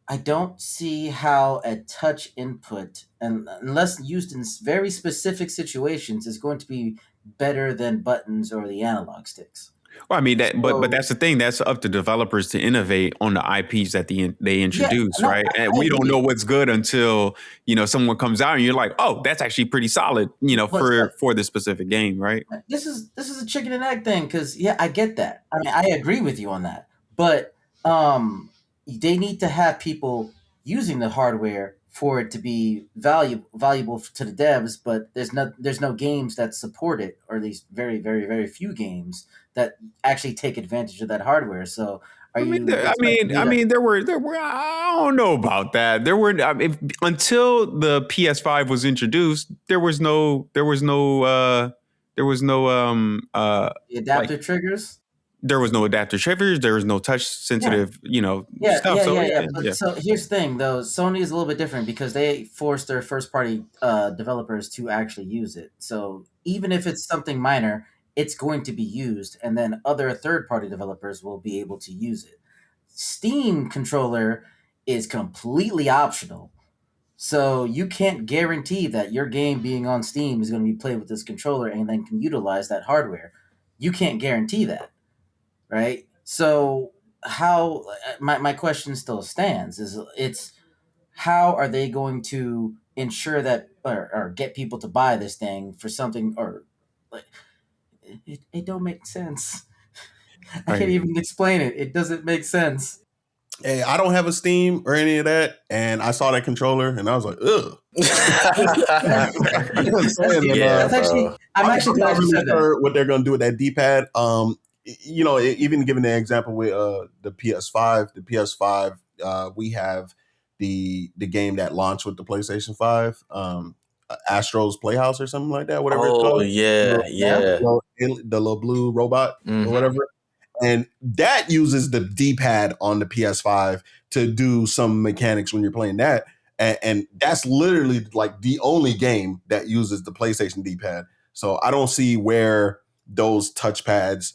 I don't see how a touch input, and unless used in very specific situations, is going to be better than buttons or the analog sticks. Well, I mean but So, that's the thing. That's up to developers to innovate on the IPs that they yeah, introduce, no, right? And I we don't know agree. what's good until someone comes out and you're like, oh, that's actually pretty solid, But for this specific game, right? this is a chicken and egg thing because yeah, I get that. I mean, I agree with you on that. But they need to have people using the hardware for it to be valuable to the devs. But there's no games that support it, or at least very few games that actually take advantage of that hardware. So are I mean, you expecting me to? there were. I don't know about that. There were until the PS5 was introduced. There was no The like adapter triggers? there was no adaptive triggers. There was no touch Yeah. sensitive Yeah, stuff. yeah, So yeah, yeah. yeah, But yeah. so here's the thing, though. Sony is a little bit different because they force their first party developers to actually use it. So even if it's something minor, it's going to be used, and then other third party developers will be able to use it. Steam controller is completely optional. So you can't guarantee that your game being on Steam is going to be played with this controller and then can utilize that hardware. You can't guarantee that, right? So how my question still stands is it's how are they going to ensure that or get people to buy this thing for something or like it don't make sense. I can't Right. even explain it. It doesn't make sense. Hey, I don't have a Steam or any of that, and I saw that controller, and I was like, ugh. You know what I'm saying? And, Yeah, That's actually bro. I'm actually I'm not glad you really said that. sure what they're going to do with that D-pad. Even giving the example with the PS5, we have the game that launched with the PlayStation 5, Astro's Playhouse or something like that, whatever it's Oh called. yeah, Yeah. yeah. The little blue robot or Hmm. whatever. And that uses the D-pad on the PS5 to do some mechanics when you're playing that. And that's literally like the only game that uses the PlayStation D-pad. So I don't see where those touchpads,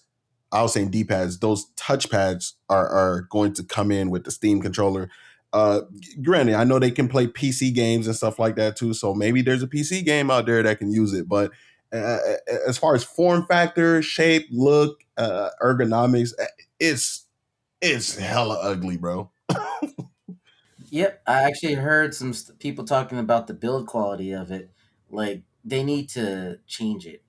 I was saying D-pads, those touchpads are going to come in with the Steam controller. Uh, Granted, I know they can play PC games and stuff like that too. So maybe there's a PC game out there that can use it. But uh, as far as form factor, shape, look, ergonomics, it's hella ugly, bro. Yep, I actually heard some people talking about the build quality of it. Like they need to change it.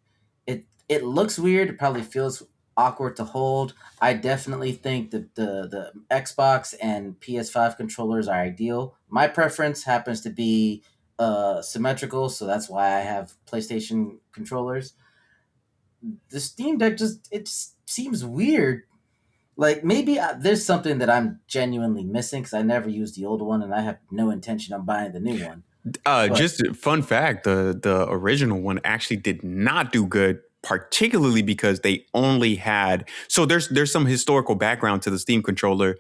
It looks weird. It probably feels awkward to hold. I definitely think that the Xbox and PS5 controllers are ideal. My preference happens to be symmetrical, so that's why I have PlayStation controllers. The Steam Deck just seems weird. Like maybe there's something that I'm genuinely missing because I never used the old one and I have no intention of buying the new one. But Just a fun fact: the original one actually did not do good, particularly because they only had. So there's some historical background to the Steam controller,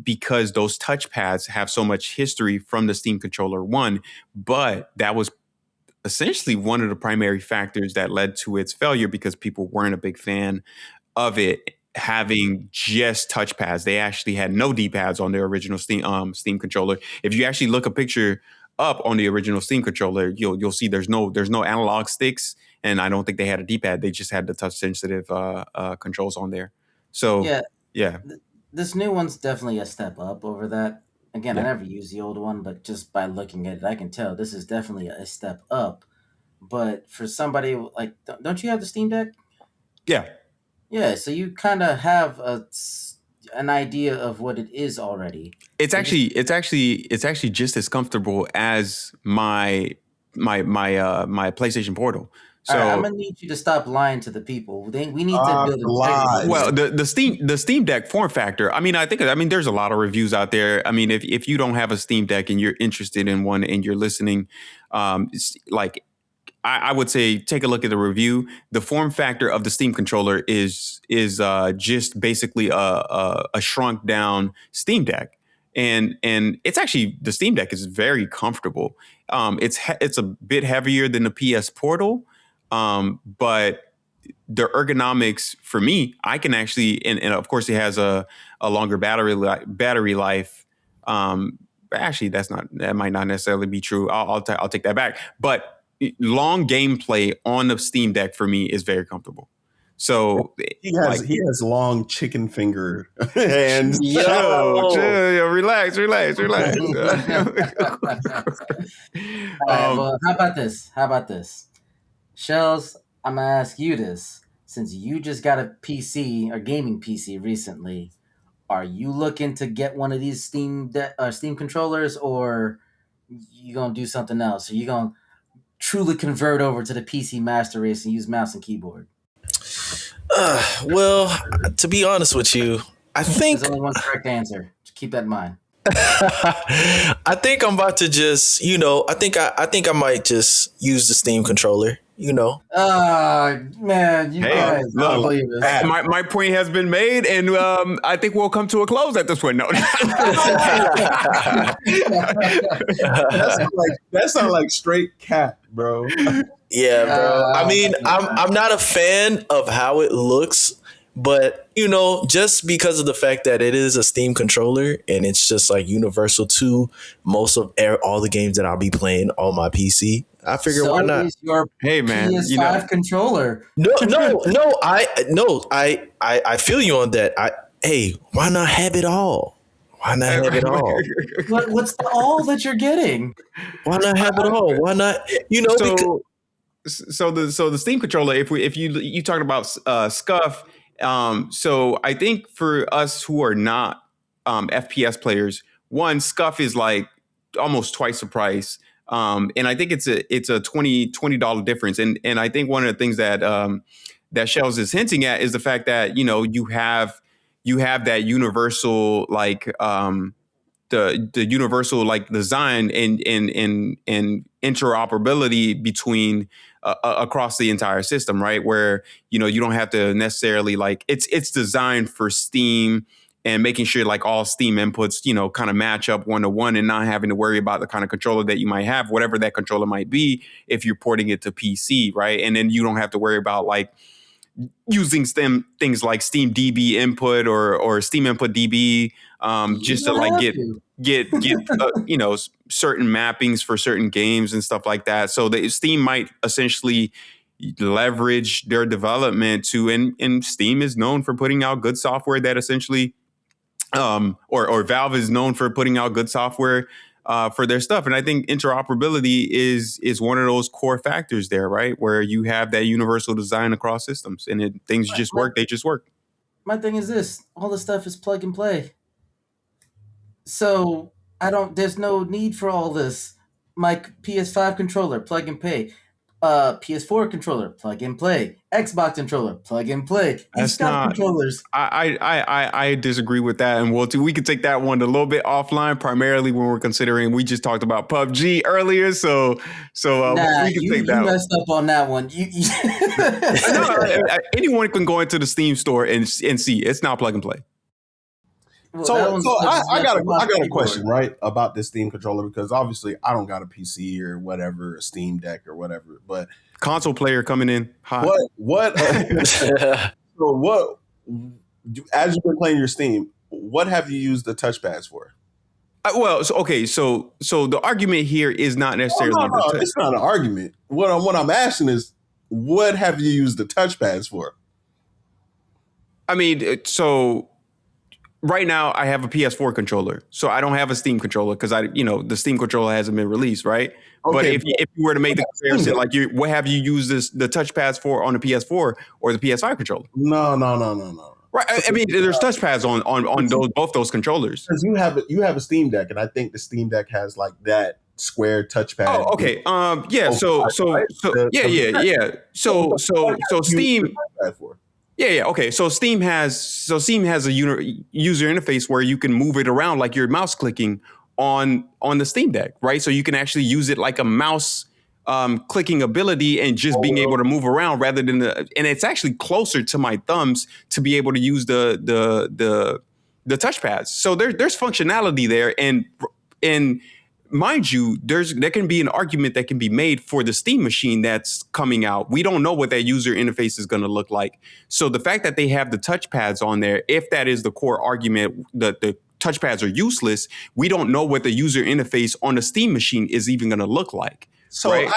because those touchpads have so much history from the Steam controller one, but that was essentially one of the primary factors that led to its failure because people weren't a big fan of it having just touchpads. They actually had no D-pads on their original Steam controller. If you actually look a picture up on the original Steam controller, you'll see there's no analog sticks, and I don't think they had a D-pad. They just had the touch sensitive controls on there. So yeah, yeah, this new one's definitely a step up over that. Again, I yeah, never used the old one, but just by looking at it, I can tell this is definitely a step up. But for somebody like, don't you have the Steam Deck? yeah. Yeah, so you kind of have an idea of what it is already. It's It just actually just as comfortable as my PlayStation Portal. all right. I'm So gonna need you to stop lying to the people. We need to Stop build integrity well, lies. here. the Steam Deck form factor. I mean, there's a lot of reviews out there. I mean, if you don't have a Steam Deck and you're interested in one and you're listening, like I would say, take a look at the review. The form factor of the Steam controller is just basically a shrunk down Steam Deck, and it's actually the Steam Deck is very comfortable. It's a bit heavier than the PS Portal, but the ergonomics for me, I can actually, and of course it has a longer battery life. Actually, that might not necessarily be true. I'll take that back. But long gameplay on the Steam Deck for me is very comfortable. So He has long chicken finger hands. chill, relax. All right. Well, how about this? Shells, I'm gonna ask you this. Since you just got a PC, a gaming PC recently, are you looking to get one of these Steam controllers, or you gonna do something else? Are you gonna truly convert over to the PC Master Race and use mouse and keyboard? Well, to be honest with you, I think There's only one correct answer. Just keep that in mind. I think I'm about to just, I think I might just use the Steam controller. Man, you Hey, guys don't look, believe this. my point has been made, and I think we'll come to a close at this point. No. That sounds like straight cat, bro. Yeah, bro. I mean, I'm not a fan of how it looks, but just because of the fact that it is a Steam controller and it's just like universal to most of all the games that I'll be playing on my PC, I figure why not? Is your Hey, man, PS5 controller? No, I feel you on that. Hey, why not have it all? Why not have it all? What's the all that you're getting? Why not have it all? Why not? So the Steam controller, if you talked about scuff, so I think for us who are not FPS players, one, scuff is like almost twice the price. And I think it's a $20 difference. And I think one of the things that that Shells is hinting at is the fact that you have that universal like the universal like design and interoperability between across the entire system, right? Where you don't have to necessarily like it's designed for Steam. And making sure like all Steam inputs, kind of match up 1-to-1 and not having to worry about the kind of controller that you might have, whatever that controller might be, if you're porting it to PC, right? And then you don't have to worry about like using things like Steam DB input or Steam input DB just to like get certain mappings for certain games and stuff like that. So the Steam might essentially leverage their development to, and Steam is known for putting out good software that essentially or Valve is known for putting out good software for their stuff. And I think interoperability is one of those core factors there, right? Where you have that universal design across systems and things just work. They just work. My thing is this, all the stuff is plug and play. So there's no need for all this. My PS5 controller, plug and play. PS4 controller, plug and play. Xbox controller, plug and play. That's not controllers. I disagree with that, and we could take that one a little bit offline. Primarily when we're considering, we just talked about PUBG earlier, so we can take that. You messed up on that one. Anyone can go into the Steam store and see it's not plug and play. Well, so I got a question, right, about this Steam controller, because obviously I don't got a PC or whatever, a Steam Deck or whatever, but console player coming in hot. What so what as you've been playing your Steam, what have you used the touchpads for? So the argument here is not necessarily it's not an argument. What I'm asking is, what have you used the touchpads for? I mean, so right now I have a PS4 controller, so I don't have a Steam controller because the Steam controller hasn't been released, right? Okay, but if you were to make the comparison, like what have you used the touchpads for on the PS4 or the PS5 controller? No. Right. I mean, there's touchpads on both those controllers. Because you have a Steam Deck, and I think the Steam Deck has like that square touchpad. Oh, okay. Yeah. So Steam. Yeah. Okay. So Steam has a user interface where you can move it around like you're mouse clicking on the Steam Deck, right? So you can actually use it like a mouse clicking ability and just being able to move around rather than and it's actually closer to my thumbs to be able to use the touchpads. So there's functionality there, and mind you, there can be an argument that can be made for the Steam machine that's coming out. We don't know what that user interface is going to look like. So the fact that they have the touchpads on there, if that is the core argument, that the touchpads are useless, we don't know what the user interface on the Steam machine is even going to look like. So, right?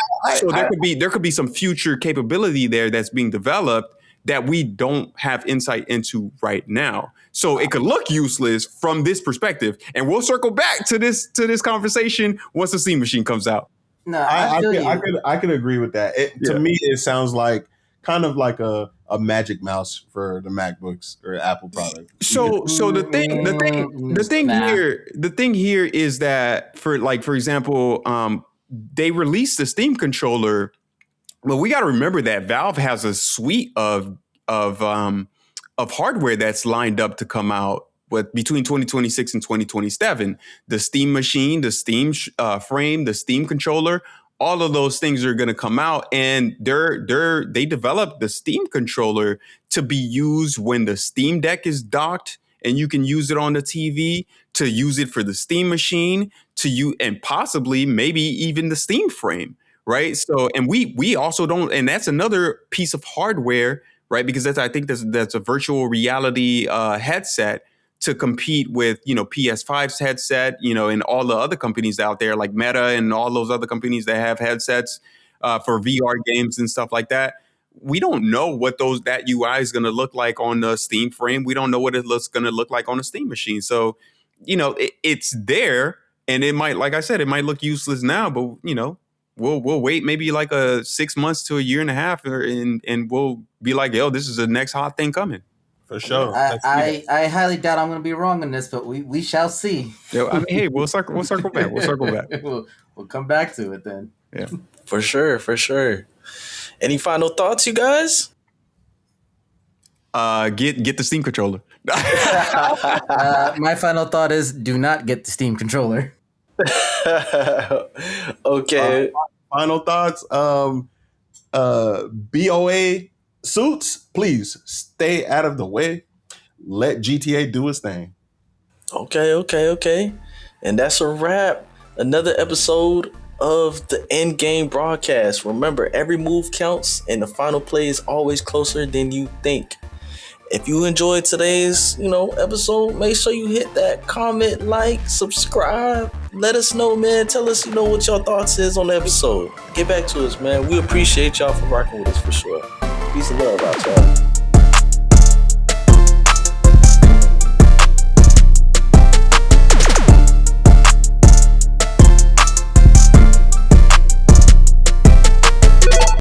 There could be some future capability there that's being developed that we don't have insight into right now. So it could look useless from this perspective. And we'll circle back to this conversation once the Steam machine comes out. No, I could agree with that. To me, it sounds like kind of like a magic mouse for the MacBooks or Apple product. So the thing here is that for example, they released the Steam controller, but we got to remember that Valve has a suite of hardware that's lined up to come out between 2026 and 2027. The Steam machine, the Steam frame, the Steam controller, all of those things are going to come out, and they developed the Steam controller to be used when the Steam Deck is docked, and you can use it on the TV, to use it for the Steam machine, and possibly maybe even the Steam frame, right? So, and we also don't, and that's another piece of hardware, right? Because I think that's a virtual reality headset to compete with, PS5's headset, and all the other companies out there like Meta and all those other companies that have headsets for VR games and stuff like that. We don't know what that UI is going to look like on the Steam frame. We don't know what it's going to look like on a Steam machine. So, it's there, and it might, like I said, it might look useless now, but we'll wait maybe like 6 months to a year and a half, and we'll be like, yo, this is the next hot thing coming. For sure. I highly doubt I'm going to be wrong on this, but we shall see. Yeah, I mean, hey, we'll circle back. We'll circle back. We'll come back to it then. Yeah, for sure. Any final thoughts, you guys? Get the Steam controller. My final thought is: do not get the Steam controller. Okay. Final thoughts. BoA suits, please stay out of the way. Let GTA do its thing. Okay. And that's a wrap. Another episode of the EndGame Broadcast. Remember, every move counts, and the final play is always closer than you think. If you enjoyed today's, episode, make sure you hit that comment, like, subscribe. Let us know, man. Tell us, what your thoughts is on the episode. Get back to us, man. We appreciate y'all for rocking with us for sure. Peace and love out, y'all.